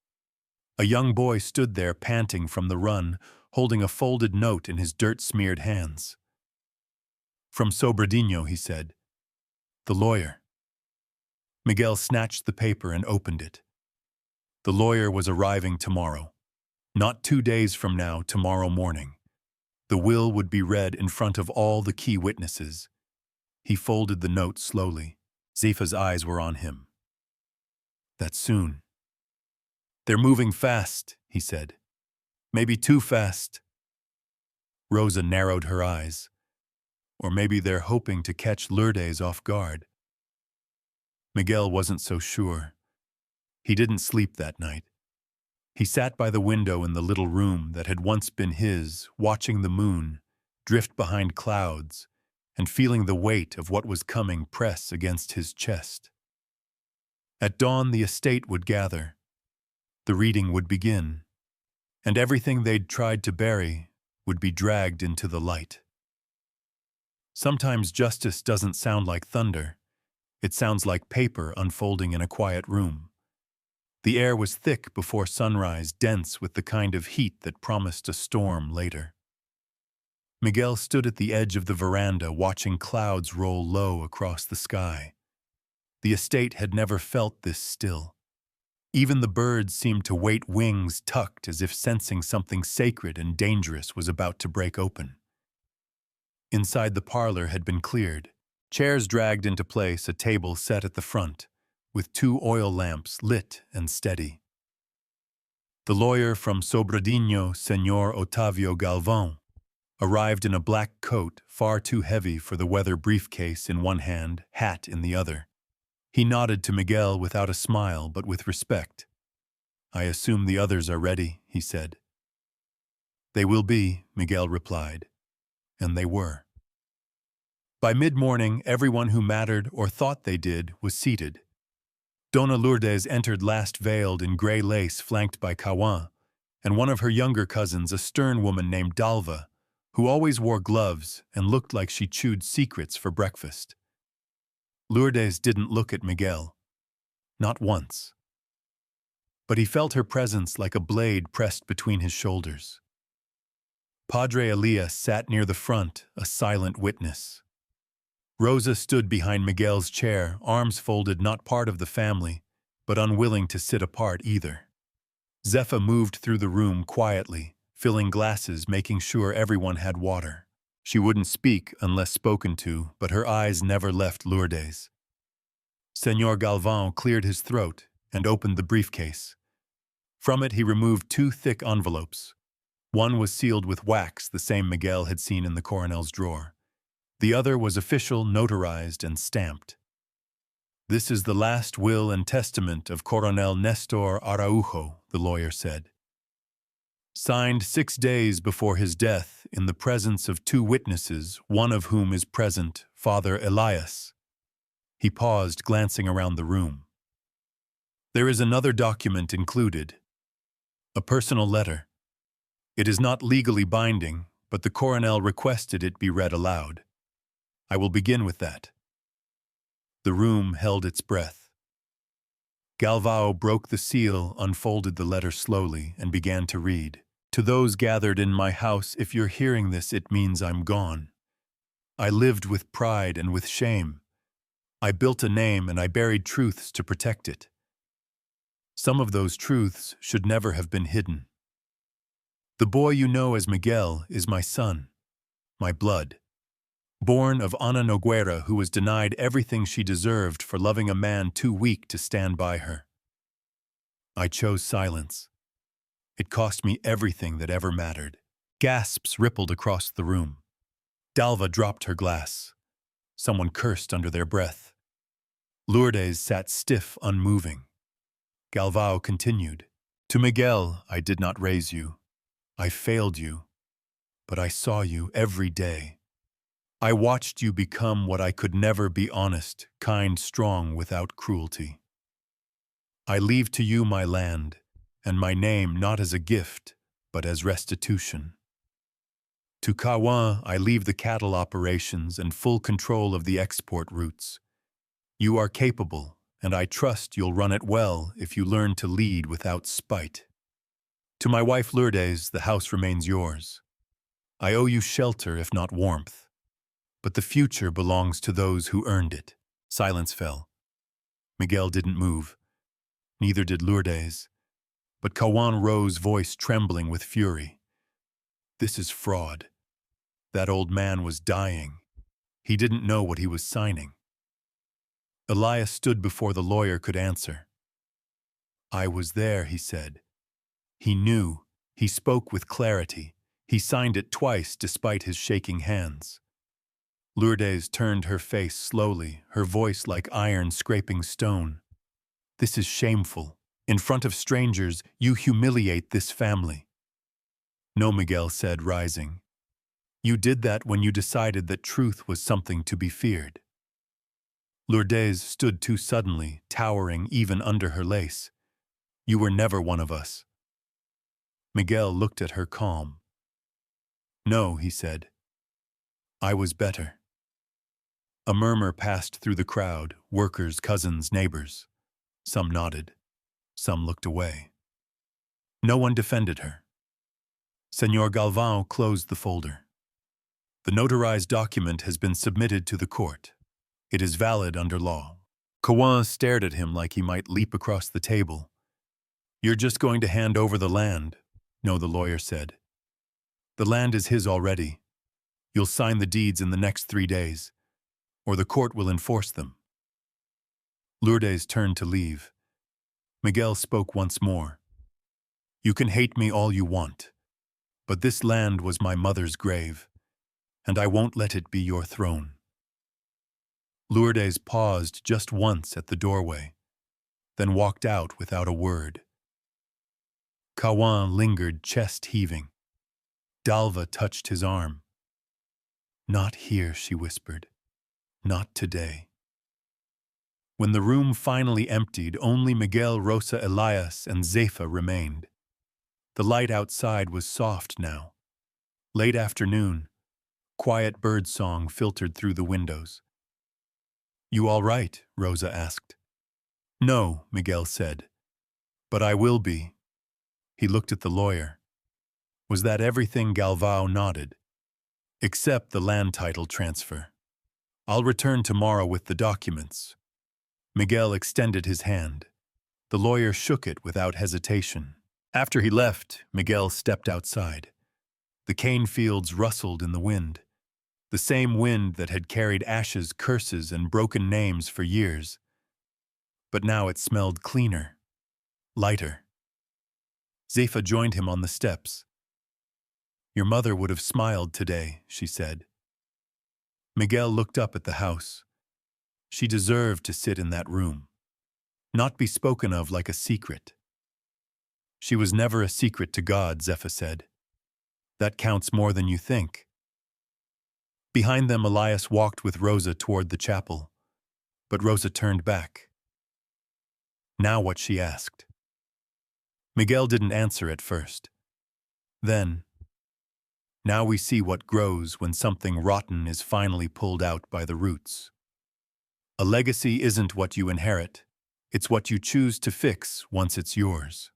A young boy stood there panting from the run, holding a folded note in his dirt-smeared hands. From Sobradinho, he said. The lawyer. Miguel snatched the paper and opened it. The lawyer was arriving tomorrow. Not 2 days from now, tomorrow morning. The will would be read in front of all the key witnesses. He folded the note slowly. Zepha's eyes were on him. That's soon. They're moving fast, he said. Maybe too fast. Rosa narrowed her eyes. Or maybe they're hoping to catch Lourdes off guard. Miguel wasn't so sure. He didn't sleep that night. He sat by the window in the little room that had once been his, watching the moon drift behind clouds and feeling the weight of what was coming press against his chest. At dawn, the estate would gather. The reading would begin, and everything they'd tried to bury would be dragged into the light. Sometimes justice doesn't sound like thunder. It sounds like paper unfolding in a quiet room. The air was thick before sunrise, dense with the kind of heat that promised a storm later. Miguel stood at the edge of the veranda watching clouds roll low across the sky. The estate had never felt this still. Even the birds seemed to wait, wings tucked as if sensing something sacred and dangerous was about to break open. Inside the parlor had been cleared. Chairs dragged into place, a table set at the front, with 2 oil lamps lit and steady. The lawyer from Sobradinho, Senor Otavio Galvão, arrived in a black coat far too heavy for the weather briefcase in one hand, hat in the other. He nodded to Miguel without a smile, but with respect. I assume the others are ready, he said. They will be, Miguel replied. And they were. By mid-morning, everyone who mattered or thought they did was seated. Dona Lourdes entered last veiled in gray lace flanked by Cawan, and one of her younger cousins, a stern woman named Dalva, who always wore gloves and looked like she chewed secrets for breakfast. Lourdes didn't look at Miguel. Not once. But he felt her presence like a blade pressed between his shoulders. Padre Elias sat near the front, a silent witness. Rosa stood behind Miguel's chair, arms folded, not part of the family, but unwilling to sit apart either. Zepha moved through the room quietly, filling glasses, making sure everyone had water. She wouldn't speak unless spoken to, but her eyes never left Lourdes. Senor Galvão cleared his throat and opened the briefcase. From it he removed 2 thick envelopes. One was sealed with wax, the same Miguel had seen in the coronel's drawer. The other was official, notarized, and stamped. This is the last will and testament of Coronel Nestor Araujo, the lawyer said. Signed 6 days before his death in the presence of 2 witnesses, one of whom is present, Father Elias. He paused, glancing around the room. There is another document included, a personal letter. It is not legally binding, but the coronel requested it be read aloud. I will begin with that. The room held its breath. Galvão broke the seal, unfolded the letter slowly, and began to read. To those gathered in my house, if you're hearing this, it means I'm gone. I lived with pride and with shame. I built a name and I buried truths to protect it. Some of those truths should never have been hidden. The boy you know as Miguel is my son, my blood. Born of Ana Nogueira, who was denied everything she deserved for loving a man too weak to stand by her. I chose silence. It cost me everything that ever mattered. Gasps rippled across the room. Dalva dropped her glass. Someone cursed under their breath. Lourdes sat stiff, unmoving. Galvão continued. To Miguel, I did not raise you. I failed you. But I saw you every day. I watched you become what I could never be: honest, kind, strong, without cruelty. I leave to you my land, and my name not as a gift, but as restitution. To Kawan, I leave the cattle operations and full control of the export routes. You are capable, and I trust you'll run it well if you learn to lead without spite. To my wife Lourdes, the house remains yours. I owe you shelter if not warmth, but the future belongs to those who earned it. Silence fell. Miguel didn't move. Neither did Lourdes. But Kawan rose, voice trembling with fury. This is fraud. That old man was dying. He didn't know what he was signing. Elias stood before the lawyer could answer. I was there, he said. He knew. He spoke with clarity. He signed it twice despite his shaking hands. Lourdes turned her face slowly, her voice like iron scraping stone. This is shameful. In front of strangers, you humiliate this family. No, Miguel said, rising. You did that when you decided that truth was something to be feared. Lourdes stood too suddenly, towering even under her lace. You were never one of us. Miguel looked at her calm. No, he said. I was better. A murmur passed through the crowd, workers, cousins, neighbors. Some nodded. Some looked away. No one defended her. Señor Galvão closed the folder. The notarized document has been submitted to the court. It is valid under law. Kawan stared at him like he might leap across the table. You're just going to hand over the land? No, the lawyer said. The land is his already. You'll sign the deeds in the next 3 days, or the court will enforce them. Lourdes turned to leave. Miguel spoke once more. You can hate me all you want, but this land was my mother's grave, and I won't let it be your throne. Lourdes paused just once at the doorway, then walked out without a word. Kawan lingered, chest heaving. Dalva touched his arm. Not here, she whispered. Not today. When the room finally emptied, only Miguel, Rosa, Elias, and Zepha remained. The light outside was soft now. Late afternoon, quiet birdsong filtered through the windows. You all right? Rosa asked. No, Miguel said. But I will be. He looked at the lawyer. Was that everything? Galvão nodded. Except the land title transfer. I'll return tomorrow with the documents. Miguel extended his hand. The lawyer shook it without hesitation. After he left, Miguel stepped outside. The cane fields rustled in the wind. The same wind that had carried ashes, curses, and broken names for years. But now it smelled cleaner, lighter. Zepha joined him on the steps. Your mother would have smiled today, she said. Miguel looked up at the house. She deserved to sit in that room, not be spoken of like a secret. She was never a secret to God, Zepha said. That counts more than you think. Behind them, Elias walked with Rosa toward the chapel, but Rosa turned back. Now what, she asked. Miguel didn't answer at first. Then, now we see what grows when something rotten is finally pulled out by the roots. A legacy isn't what you inherit. It's what you choose to fix once it's yours.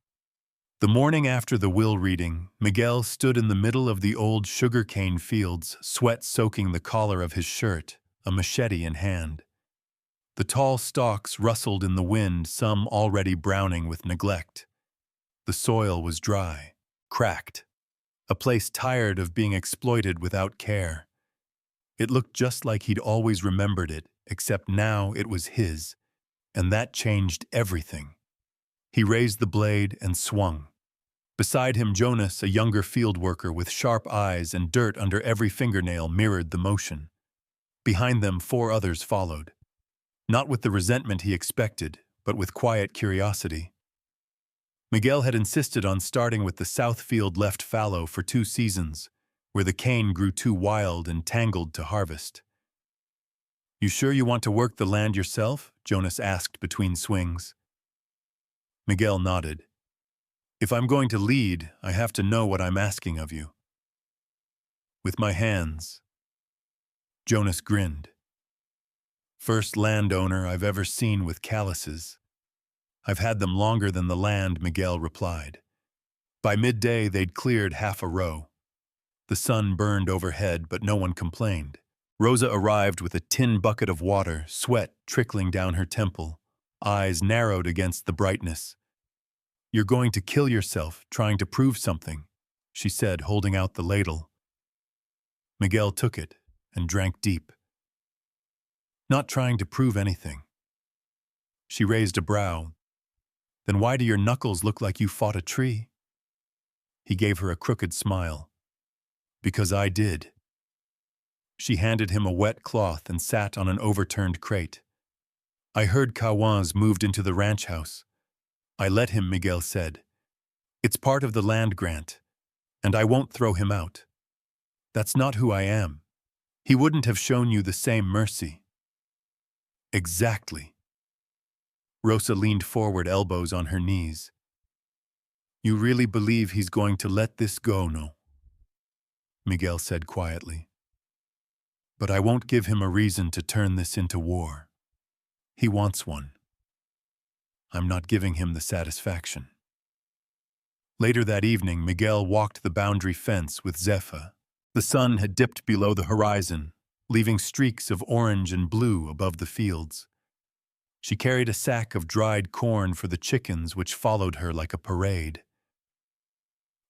The morning after the will reading, Miguel stood in the middle of the old sugarcane fields, sweat soaking the collar of his shirt, a machete in hand. The tall stalks rustled in the wind, some already browning with neglect. The soil was dry, cracked, a place tired of being exploited without care. It looked just like he'd always remembered it, except now it was his, and that changed everything. He raised the blade and swung. Beside him, Jonas, a younger field worker with sharp eyes and dirt under every fingernail, mirrored the motion. Behind them, 4 others followed. Not with the resentment he expected, but with quiet curiosity. Miguel had insisted on starting with the south field left fallow for 2 seasons, where the cane grew too wild and tangled to harvest. You sure you want to work the land yourself? Jonas asked between swings. Miguel nodded. If I'm going to lead, I have to know what I'm asking of you. With my hands. Jonas grinned. First landowner I've ever seen with calluses. I've had them longer than the land, Miguel replied. By midday, they'd cleared half a row. The sun burned overhead, but no one complained. Rosa arrived with a tin bucket of water, sweat trickling down her temple, eyes narrowed against the brightness. You're going to kill yourself, trying to prove something, she said, holding out the ladle. Miguel took it and drank deep. Not trying to prove anything. She raised a brow. Then why do your knuckles look like you fought a tree? He gave her a crooked smile. Because I did. She handed him a wet cloth and sat on an overturned crate. I heard Kawans moved into the ranch house. I let him, Miguel said. It's part of the land grant, and I won't throw him out. That's not who I am. He wouldn't have shown you the same mercy. Exactly. Rosa leaned forward, elbows on her knees. You really believe he's going to let this go, no? Miguel said quietly. But I won't give him a reason to turn this into war. He wants one. I'm not giving him the satisfaction. Later that evening, Miguel walked the boundary fence with Zepha. The sun had dipped below the horizon, leaving streaks of orange and blue above the fields. She carried a sack of dried corn for the chickens which followed her like a parade.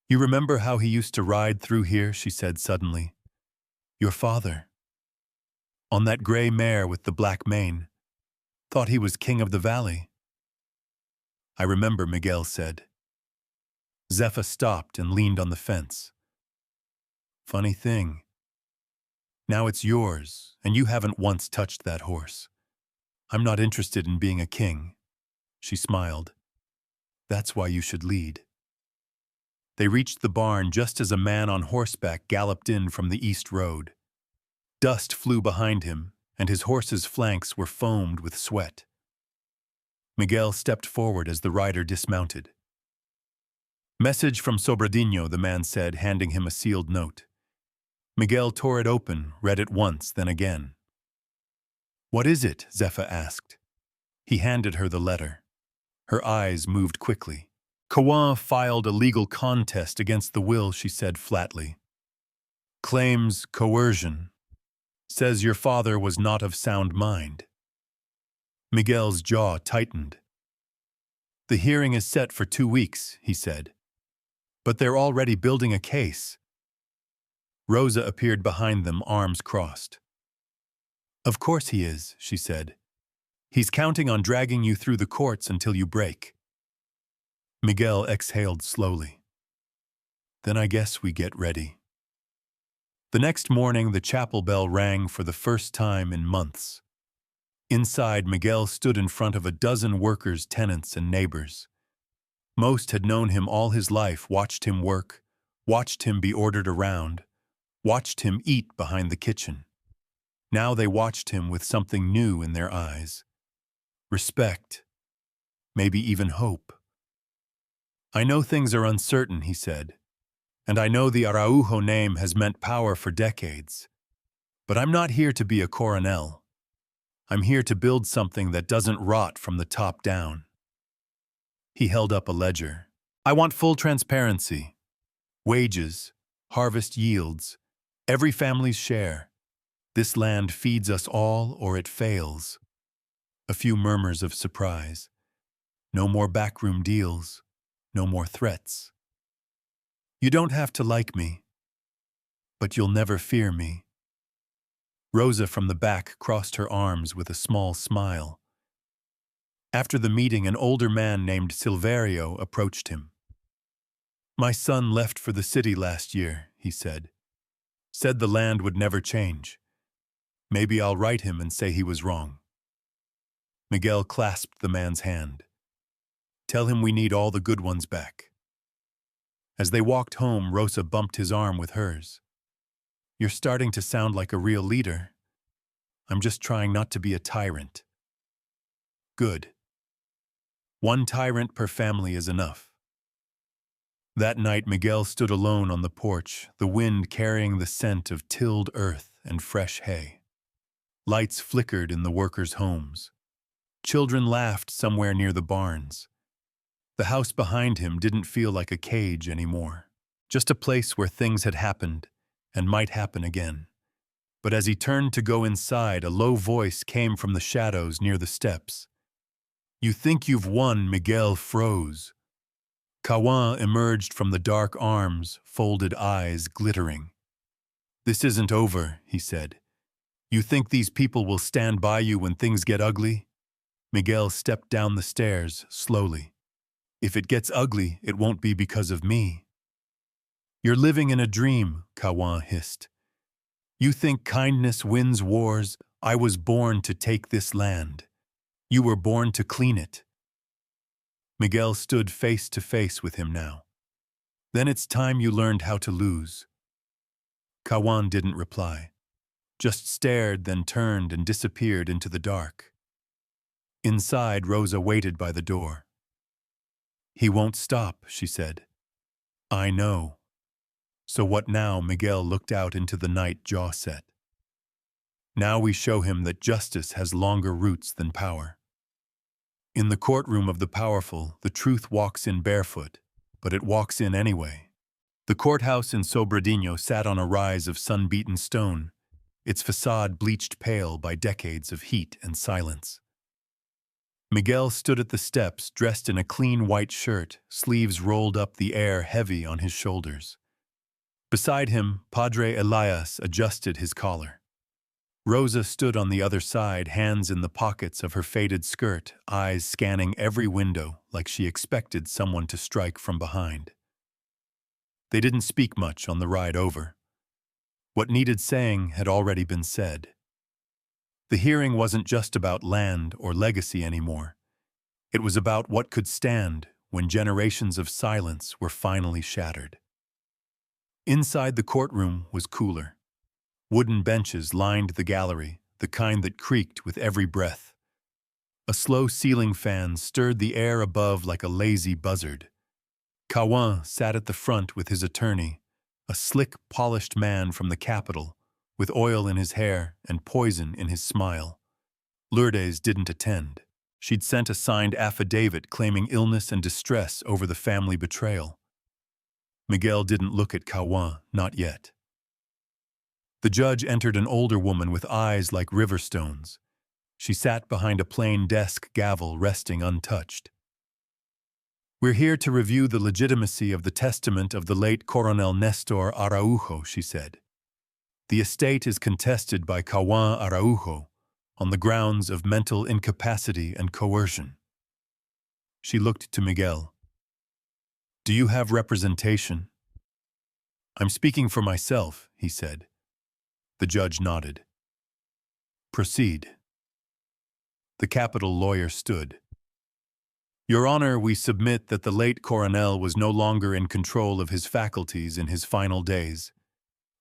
You remember how he used to ride through here, she said suddenly. Your father. On that gray mare with the black mane. Thought he was king of the valley. I remember, Miguel said. Zepha stopped and leaned on the fence. Funny thing. Now it's yours, and you haven't once touched that horse. I'm not interested in being a king. She smiled. That's why you should lead. They reached the barn just as a man on horseback galloped in from the east road. Dust flew behind him, and his horse's flanks were foamed with sweat. Miguel stepped forward as the rider dismounted. Message from Sobradinho, the man said, handing him a sealed note. Miguel tore it open, read it once, then again. What is it? Zepha asked. He handed her the letter. Her eyes moved quickly. Kawan filed a legal contest against the will, she said flatly. Claims coercion. Says your father was not of sound mind. Miguel's jaw tightened. The hearing is set for 2 weeks, he said. But they're already building a case. Rosa appeared behind them, arms crossed. Of course he is, she said. He's counting on dragging you through the courts until you break. Miguel exhaled slowly. Then I guess we get ready. The next morning, the chapel bell rang for the first time in months. Inside, Miguel stood in front of a dozen workers, tenants, and neighbors. Most had known him all his life, watched him work, watched him be ordered around, watched him eat behind the kitchen. Now they watched him with something new in their eyes. Respect. Maybe even hope. I know things are uncertain, he said, and I know the Araujo name has meant power for decades. But I'm not here to be a coronel. I'm here to build something that doesn't rot from the top down. He held up a ledger. I want full transparency. Wages, harvest yields, every family's share. This land feeds us all or it fails. A few murmurs of surprise. No more backroom deals. No more threats. You don't have to like me, but you'll never fear me. Rosa from the back crossed her arms with a small smile. After the meeting, an older man named Silverio approached him. My son left for the city last year, he said. Said the land would never change. Maybe I'll write him and say he was wrong. Miguel clasped the man's hand. Tell him we need all the good ones back. As they walked home, Rosa bumped his arm with hers. You're starting to sound like a real leader. I'm just trying not to be a tyrant. Good. One tyrant per family is enough. That night Miguel stood alone on the porch, the wind carrying the scent of tilled earth and fresh hay. Lights flickered in the workers' homes. Children laughed somewhere near the barns. The house behind him didn't feel like a cage anymore, just a place where things had happened and might happen again. But as he turned to go inside, a low voice came from the shadows near the steps. "You think you've won," Miguel froze. Kawan emerged from the dark arms, folded eyes glittering. "This isn't over," he said. "You think these people will stand by you when things get ugly?" Miguel stepped down the stairs, slowly. "If it gets ugly, it won't be because of me." "You're living in a dream," Kawan hissed. "You think kindness wins wars? I was born to take this land. You were born to clean it." Miguel stood face to face with him now. "Then it's time you learned how to lose." Kawan didn't reply, just stared, then turned and disappeared into the dark. Inside, Rosa waited by the door. "He won't stop," she said. "I know." "So what now?" Miguel looked out into the night, jaw set. "Now we show him that justice has longer roots than power." In the courtroom of the powerful, the truth walks in barefoot, but it walks in anyway. The courthouse in Sobradinho sat on a rise of sun-beaten stone, its facade bleached pale by decades of heat and silence. Miguel stood at the steps, dressed in a clean white shirt, sleeves rolled up, the air heavy on his shoulders. Beside him, Padre Elias adjusted his collar. Rosa stood on the other side, hands in the pockets of her faded skirt, eyes scanning every window like she expected someone to strike from behind. They didn't speak much on the ride over. What needed saying had already been said. The hearing wasn't just about land or legacy anymore. It was about what could stand when generations of silence were finally shattered. Inside the courtroom was cooler. Wooden benches lined the gallery, the kind that creaked with every breath. A slow ceiling fan stirred the air above like a lazy buzzard. Kawan sat at the front with his attorney, a slick, polished man from the capital, with oil in his hair and poison in his smile. Lourdes didn't attend. She'd sent a signed affidavit claiming illness and distress over the family betrayal. Miguel didn't look at Kawan, not yet. The judge entered, an older woman with eyes like river stones. She sat behind a plain desk gavel resting untouched. "We're here to review the legitimacy of the testament of the late Coronel Nestor Araujo," she said. "The estate is contested by Kawan Araujo on the grounds of mental incapacity and coercion." She looked to Miguel. "Do you have representation?" "I'm speaking for myself," he said. The judge nodded. "Proceed." The capital lawyer stood. "Your Honor, we submit that the late Coronel was no longer in control of his faculties in his final days.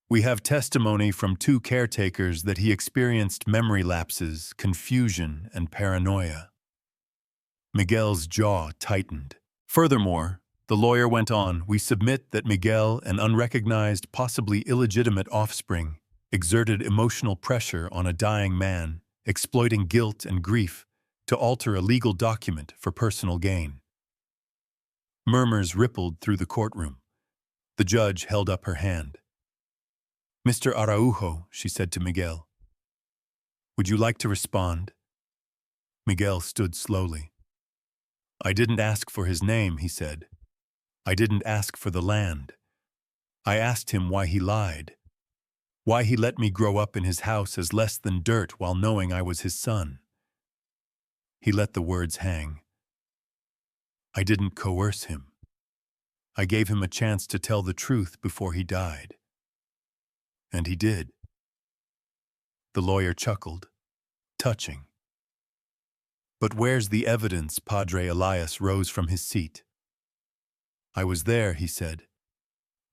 We have testimony from 2 caretakers that he experienced memory lapses, confusion, and paranoia." Miguel's jaw tightened. "Furthermore," the lawyer went on, "we submit that Miguel, an unrecognized, possibly illegitimate offspring, exerted emotional pressure on a dying man, exploiting guilt and grief to alter a legal document for personal gain." Murmurs rippled through the courtroom. The judge held up her hand. "Mr. Araujo," she said to Miguel, "would you like to respond?" Miguel stood slowly. "I didn't ask for his name," he said. "I didn't ask for the land. I asked him why he lied. Why he let me grow up in his house as less than dirt while knowing I was his son." He let the words hang. "I didn't coerce him. I gave him a chance to tell the truth before he died. And he did." The lawyer chuckled. "Touching." "But where's the evidence?" Padre Elias rose from his seat. "I was there," he said.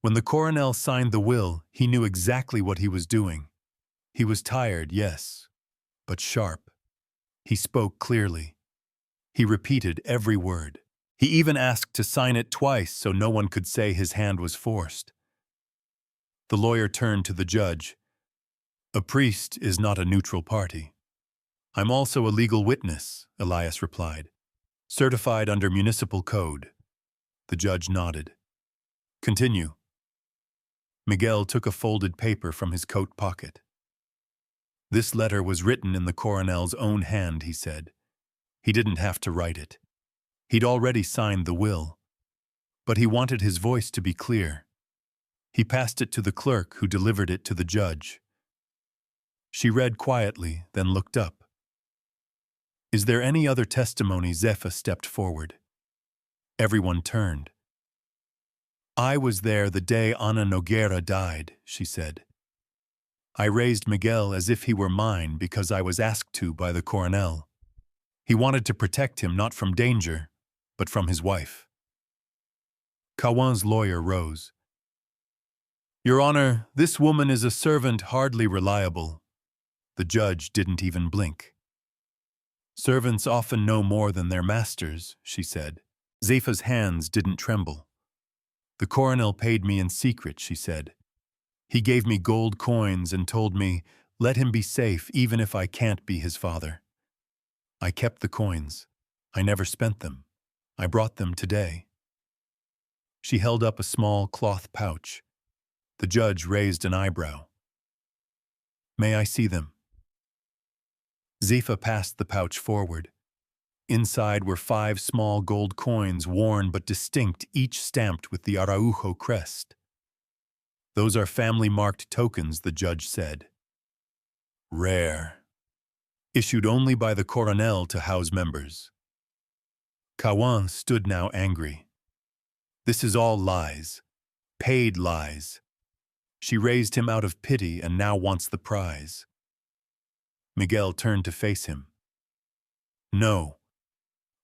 "When the Coronel signed the will, he knew exactly what he was doing. He was tired, yes, but sharp. He spoke clearly. He repeated every word. He even asked to sign it twice so no one could say his hand was forced. The lawyer turned to the judge. A priest is not a neutral party. I'm also a legal witness, Elias replied. Certified under municipal code. The judge nodded. Continue. Miguel took a folded paper from his coat pocket. This letter was written in the coronel's own hand, he said. He didn't have to write it. He'd already signed the will. But he wanted his voice to be clear. He passed it to the clerk, who delivered it to the judge. She read quietly, then looked up. Is there any other testimony? Zepha stepped forward. Everyone turned. I was there the day Ana Nogueira died, she said. I raised Miguel as if he were mine because I was asked to by the coronel. He wanted to protect him not from danger, but from his wife. Kawan's lawyer rose. Your Honor, this woman is a servant hardly reliable. The judge didn't even blink. Servants often know more than their masters, she said. Zepha's hands didn't tremble. The coronel paid me in secret, she said. He gave me gold coins and told me, let him be safe even if I can't be his father. I kept the coins. I never spent them. I brought them today. She held up a small cloth pouch. The judge raised an eyebrow. May I see them? Zepha passed the pouch forward. Inside were 5 small gold coins, worn but distinct, each stamped with the Araujo crest. Those are family-marked tokens, the judge said. Rare. Issued only by the coronel to house members. Kawan stood now angry. This is all lies. Paid lies. She raised him out of pity and now wants the prize. Miguel turned to face him. No.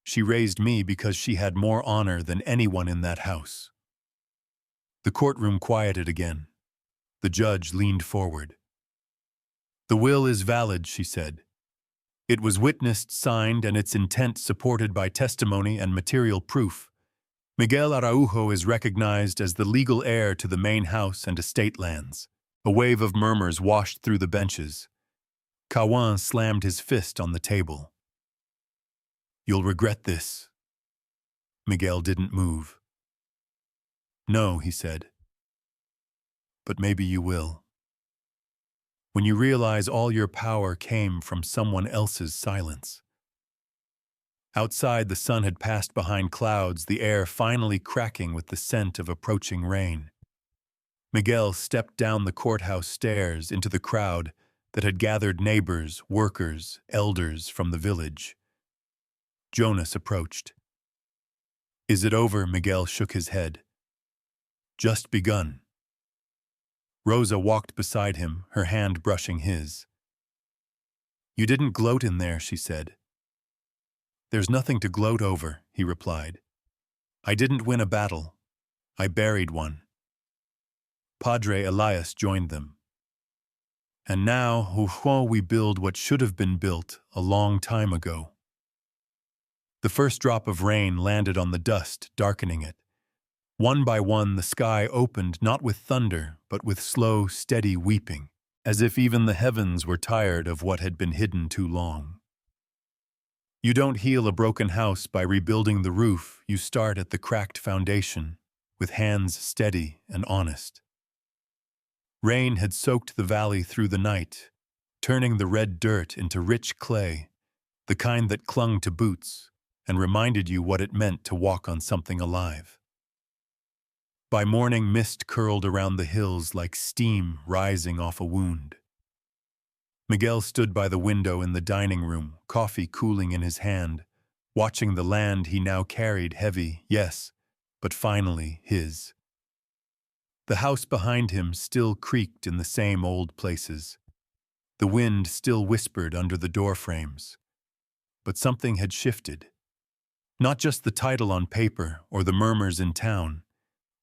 She raised me because she had more honor than anyone in that house. The courtroom quieted again. The judge leaned forward. The will is valid, she said. It was witnessed, signed, and its intent supported by testimony and material proof. Miguel Araujo is recognized as the legal heir to the main house and estate lands. A wave of murmurs washed through the benches. Kawan slammed his fist on the table. You'll regret this. Miguel didn't move. No, he said. But maybe you will. When you realize all your power came from someone else's silence. Outside, the sun had passed behind clouds, the air finally cracking with the scent of approaching rain. Miguel stepped down the courthouse stairs into the crowd that had gathered neighbors, workers, elders from the village. Jonas approached. Is it over? Miguel shook his head. Just begun. Rosa walked beside him, her hand brushing his. You didn't gloat in there, she said. There's nothing to gloat over, he replied. I didn't win a battle. I buried one. Padre Elias joined them. And now, we build what should have been built a long time ago. The first drop of rain landed on the dust, darkening it. One by one, the sky opened not with thunder, but with slow, steady weeping, as if even the heavens were tired of what had been hidden too long. You don't heal a broken house by rebuilding the roof, you start at the cracked foundation, with hands steady and honest. Rain had soaked the valley through the night, turning the red dirt into rich clay, the kind that clung to boots and reminded you what it meant to walk on something alive. By morning, mist curled around the hills like steam rising off a wound. Miguel stood by the window in the dining room, coffee cooling in his hand, watching the land he now carried heavy, yes, but finally his. The house behind him still creaked in the same old places. The wind still whispered under the door frames. But something had shifted. Not just the title on paper or the murmurs in town.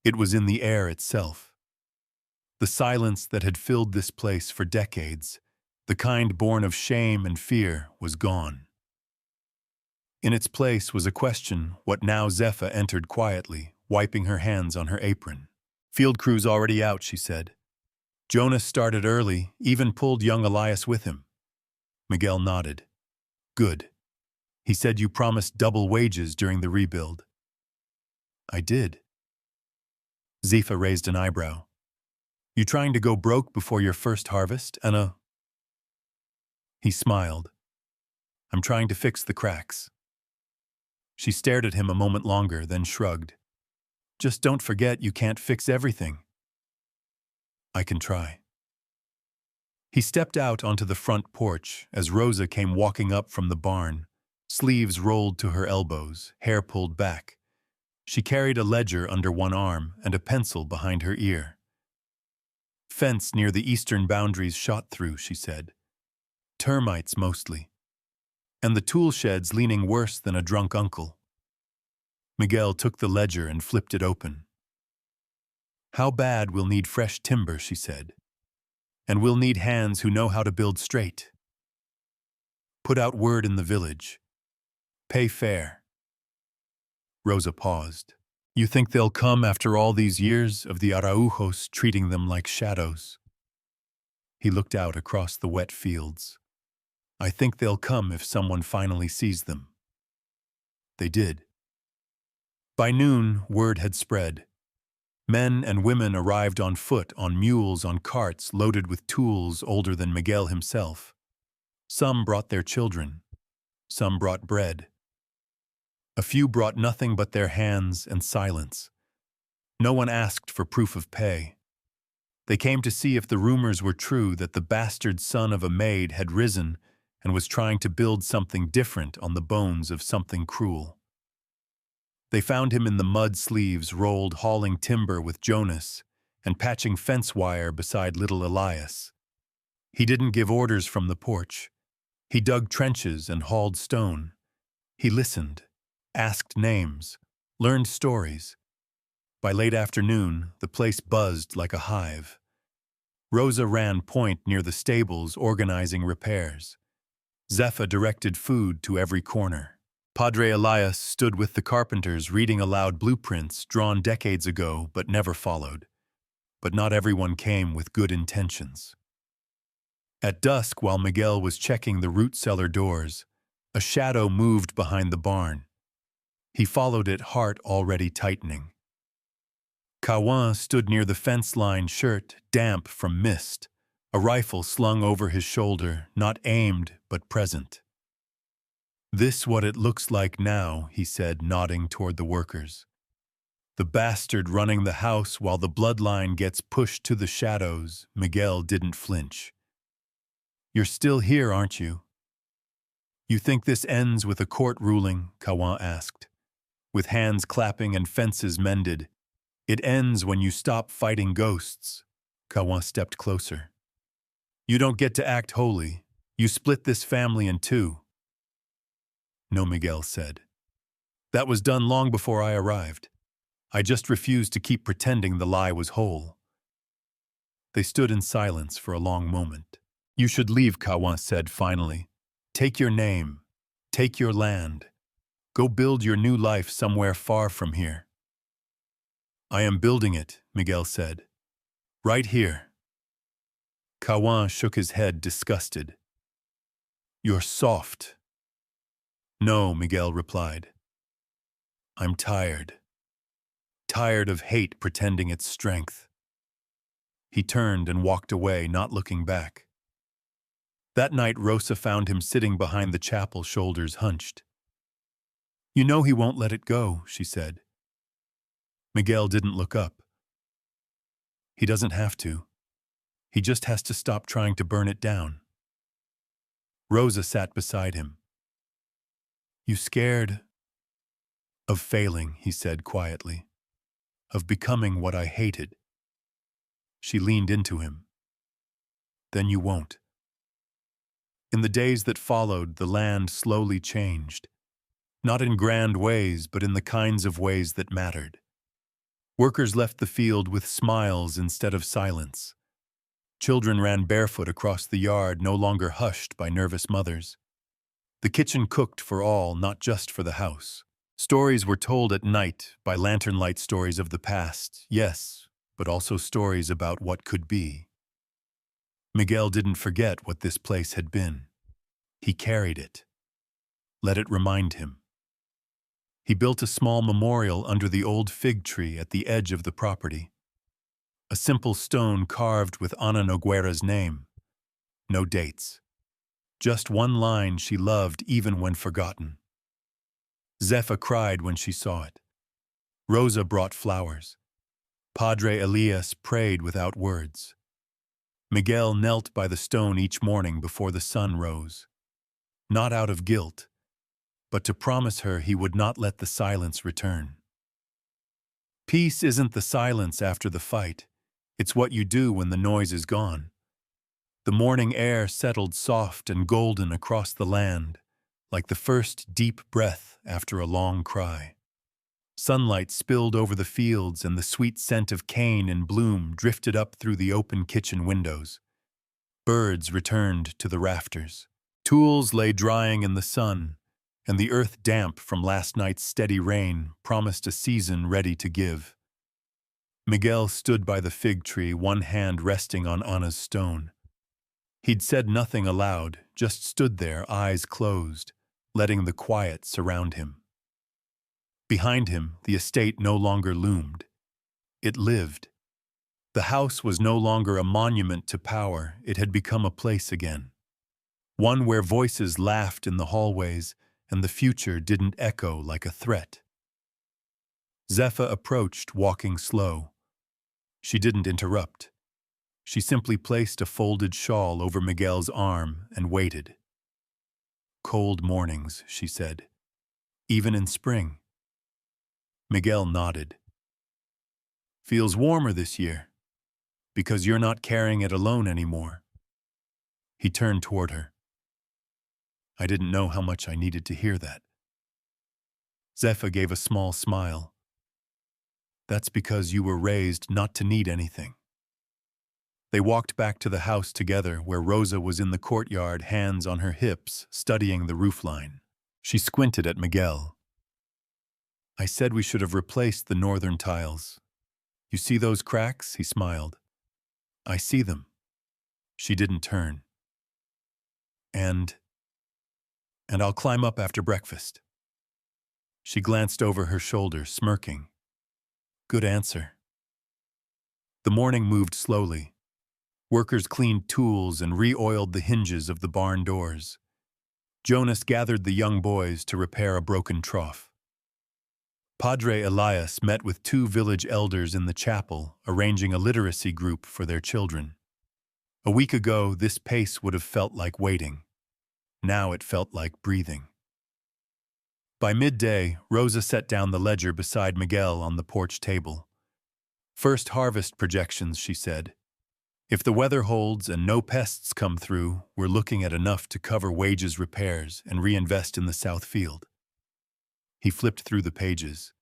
It was in the air itself. The silence that had filled this place for decades, the kind born of shame and fear, was gone. In its place was a question, what now Zepha entered quietly, wiping her hands on her apron. Field crew's already out, she said. Jonas started early, even pulled young Elias with him. Miguel nodded. Good. He said you promised double wages during the rebuild. I did. Zepha raised an eyebrow. You trying to go broke before your first harvest, Anna? He smiled. I'm trying to fix the cracks. She stared at him a moment longer, then shrugged. Just don't forget you can't fix everything. I can try. He stepped out onto the front porch as Rosa came walking up from the barn, sleeves rolled to her elbows, hair pulled back. She carried a ledger under one arm and a pencil behind her ear. Fence near the eastern boundaries shot through, she said. Termites mostly. And the tool shed's leaning worse than a drunk uncle. Miguel took the ledger and flipped it open. How bad we'll need fresh timber, she said. And we'll need hands who know how to build straight. Put out word in the village. Pay fair. Rosa paused. You think they'll come after all these years of the Araujos treating them like shadows? He looked out across the wet fields. I think they'll come if someone finally sees them. They did. By noon, word had spread. Men and women arrived on foot, on mules, on carts loaded with tools older than Miguel himself. Some brought their children. Some brought bread. A few brought nothing but their hands and silence. No one asked for proof of pay. They came to see if the rumors were true that the bastard son of a maid had risen and was trying to build something different on the bones of something cruel. They found him in the mud sleeves rolled hauling timber with Jonas and patching fence wire beside little Elias. He didn't give orders from the porch. He dug trenches and hauled stone. He listened, asked names, learned stories. By late afternoon, the place buzzed like a hive. Rosa ran point near the stables organizing repairs. Zepha directed food to every corner. Padre Elias stood with the carpenters reading aloud blueprints drawn decades ago but never followed. But not everyone came with good intentions. At dusk, while Miguel was checking the root cellar doors, a shadow moved behind the barn. He followed it, heart already tightening. Cawan stood near the fence line, shirt damp from mist, a rifle slung over his shoulder, not aimed but present. This what it looks like now, he said, nodding toward the workers. The bastard running the house while the bloodline gets pushed to the shadows. Miguel didn't flinch. You're still here, aren't you? You think this ends with a court ruling? Cawan asked. With hands clapping and fences mended. It ends when you stop fighting ghosts. Cawan stepped closer. You don't get to act holy. You split this family in two. No, Miguel said. That was done long before I arrived. I just refused to keep pretending the lie was whole. They stood in silence for a long moment. You should leave, Cawan said finally. Take your name. Take your land. Go build your new life somewhere far from here. I am building it, Miguel said. Right here. Cawan shook his head, disgusted. You're soft. No, Miguel replied. I'm tired. Tired of hate pretending it's strength. He turned and walked away, not looking back. That night, Rosa found him sitting behind the chapel, shoulders hunched. You know he won't let it go, she said. Miguel didn't look up. He doesn't have to. He just has to stop trying to burn it down. Rosa sat beside him. You scared? Of failing, he said quietly. Of becoming what I hated. She leaned into him. Then you won't. In the days that followed, the land slowly changed. Not in grand ways, but in the kinds of ways that mattered. Workers left the field with smiles instead of silence. Children ran barefoot across the yard, no longer hushed by nervous mothers. The kitchen cooked for all, not just for the house. Stories were told at night by lantern light stories of the past, yes, but also stories about what could be. Miguel didn't forget what this place had been. He carried it. Let it remind him. He built a small memorial under the old fig tree at the edge of the property. A simple stone carved with Ana Noguera's name. No dates. Just one line she loved even when forgotten. Zepha cried when she saw it. Rosa brought flowers. Padre Elias prayed without words. Miguel knelt by the stone each morning before the sun rose. Not out of guilt, but to promise her he would not let the silence return. Peace isn't the silence after the fight. It's what you do when the noise is gone. The morning air settled soft and golden across the land, like the first deep breath after a long cry. Sunlight spilled over the fields and the sweet scent of cane in bloom drifted up through the open kitchen windows. Birds returned to the rafters. Tools lay drying in the sun, and the earth damp from last night's steady rain promised a season ready to give. Miguel stood by the fig tree, one hand resting on Anna's stone. He'd said nothing aloud, just stood there, eyes closed, letting the quiet surround him. Behind him, the estate no longer loomed. It lived. The house was no longer a monument to power, it had become a place again. One where voices laughed in the hallways, and the future didn't echo like a threat. Zepha approached, walking slow. She didn't interrupt. She simply placed a folded shawl over Miguel's arm and waited. "Cold mornings," she said. "Even in spring." Miguel nodded. "Feels warmer this year, because you're not carrying it alone anymore." He turned toward her. "I didn't know how much I needed to hear that." Zepha gave a small smile. "That's because you were raised not to need anything." They walked back to the house together, where Rosa was in the courtyard, hands on her hips, studying the roofline. She squinted at Miguel. "I said we should have replaced the northern tiles. You see those cracks?" He smiled. "I see them." She didn't turn. And I'll climb up after breakfast." She glanced over her shoulder, smirking. "Good answer." The morning moved slowly. Workers cleaned tools and re-oiled the hinges of the barn doors. Jonas gathered the young boys to repair a broken trough. Padre Elias met with 2 village elders in the chapel, arranging a literacy group for their children. A week ago, this pace would have felt like waiting. Now it felt like breathing. By midday, Rosa set down the ledger beside Miguel on the porch table. "First harvest projections," she said. "If the weather holds and no pests come through, we're looking at enough to cover wages, repairs, and reinvest in the south field." He flipped through the pages.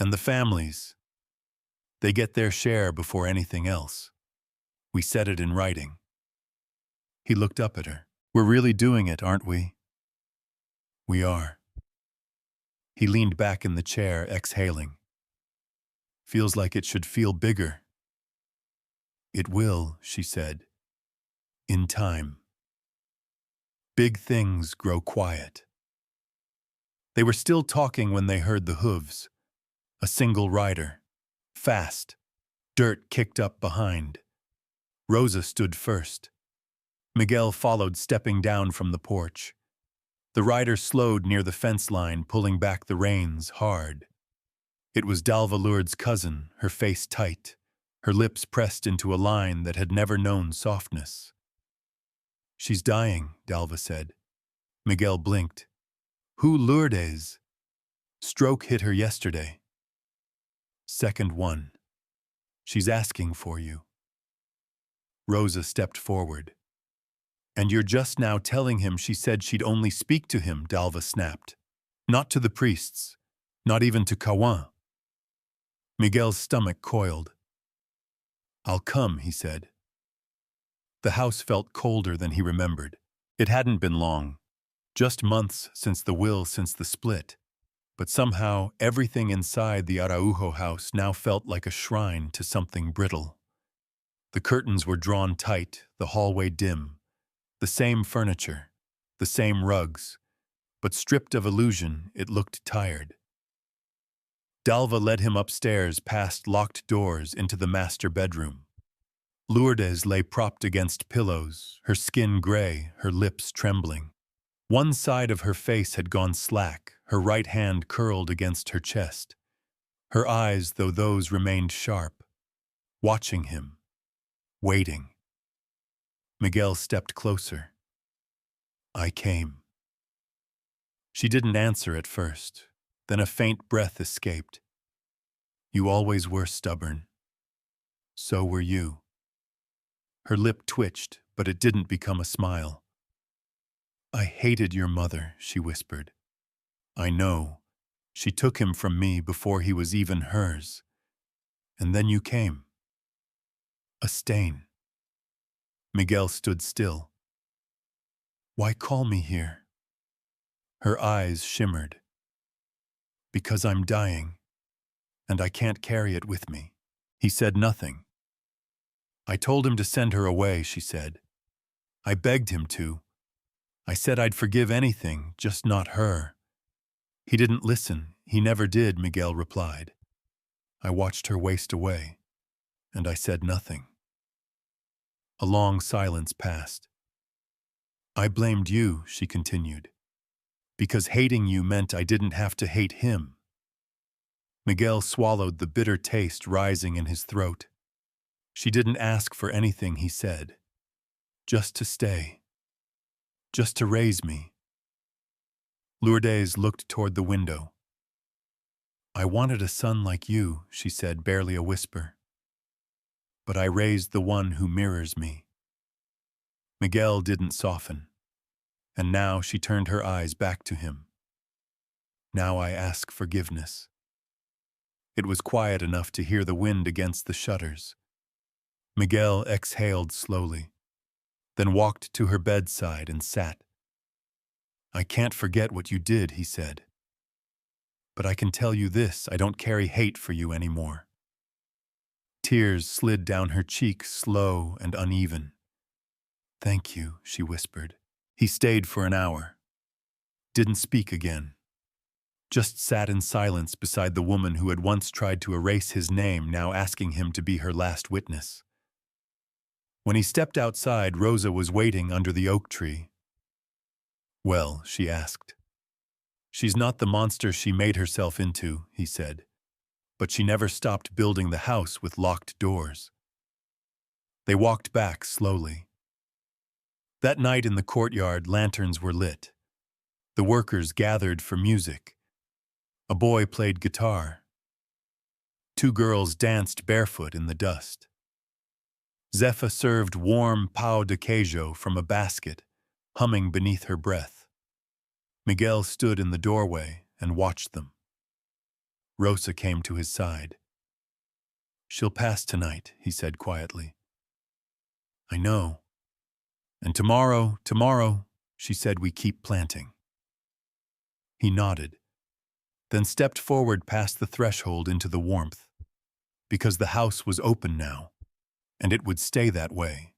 "And the families, they get their share before anything else. We set it in writing." He looked up at her. "We're really doing it, aren't we?" "We are." He leaned back in the chair, exhaling. "Feels like it should feel bigger." "It will," she said. "In time. Big things grow quiet." They were still talking when they heard the hooves. A single rider. Fast. Dirt kicked up behind. Rosa stood first. Miguel followed, stepping down from the porch. The rider slowed near the fence line, pulling back the reins hard. It was Dalva Lourdes' cousin, her face tight, her lips pressed into a line that had never known softness. "She's dying," Dalva said. Miguel blinked. "Who Lourdes?" "Stroke hit her yesterday." "Second one. She's asking for you." Rosa stepped forward. "And you're just now telling him she said she'd only speak to him," Dalva snapped. "Not to the priests. Not even to Kawan." Miguel's stomach coiled. "I'll come," he said. The house felt colder than he remembered. It hadn't been long. Just months since the split, but somehow everything inside the Araujo house now felt like a shrine to something brittle. The curtains were drawn tight, the hallway dim, the same furniture, the same rugs, but stripped of illusion, it looked tired. Dalva led him upstairs past locked doors into the master bedroom. Lourdes lay propped against pillows, her skin gray, her lips trembling. One side of her face had gone slack, her right hand curled against her chest. Her eyes, though those remained sharp, watching him, waiting. Miguel stepped closer. "I came." She didn't answer at first. Then a faint breath escaped. "You always were stubborn. So were you." Her lip twitched, but it didn't become a smile. "I hated your mother," she whispered. "I know. She took him from me before he was even hers. And then you came. A stain." Miguel stood still. "Why call me here?" Her eyes shimmered. "Because I'm dying, and I can't carry it with me." He said nothing. "I told him to send her away," she said. "I begged him to. I said I'd forgive anything, just not her." "He didn't listen. He never did," Miguel replied. I watched her waste away, and I said nothing. A long silence passed. "I blamed you," she continued, "because hating you meant I didn't have to hate him." Miguel swallowed the bitter taste rising in his throat. "She didn't ask for anything," he said. "Just to stay. Just to raise me." Lourdes looked toward the window. "I wanted a son like you," she said, barely a whisper. "But I raised the one who mirrors me." Miguel didn't soften, and now she turned her eyes back to him. "Now I ask forgiveness." It was quiet enough to hear the wind against the shutters. Miguel exhaled slowly, then walked to her bedside and sat. "I can't forget what you did," he said. "But I can tell you this, I don't carry hate for you anymore." Tears slid down her cheeks, slow and uneven. "Thank you," she whispered. He stayed for an hour. Didn't speak again. Just sat in silence beside the woman who had once tried to erase his name, now asking him to be her last witness. When he stepped outside, Rosa was waiting under the oak tree. "Well," she asked. "She's not the monster she made herself into," he said. "But she never stopped building the house with locked doors." They walked back slowly. That night in the courtyard, lanterns were lit. The workers gathered for music. A boy played guitar. Two girls danced barefoot in the dust. Zepha served warm pão de queijo from a basket, humming beneath her breath. Miguel stood in the doorway and watched them. Rosa came to his side. "She'll pass tonight," he said quietly. "I know. And tomorrow, she said, we keep planting." He nodded, then stepped forward past the threshold into the warmth, because the house was open now, and it would stay that way.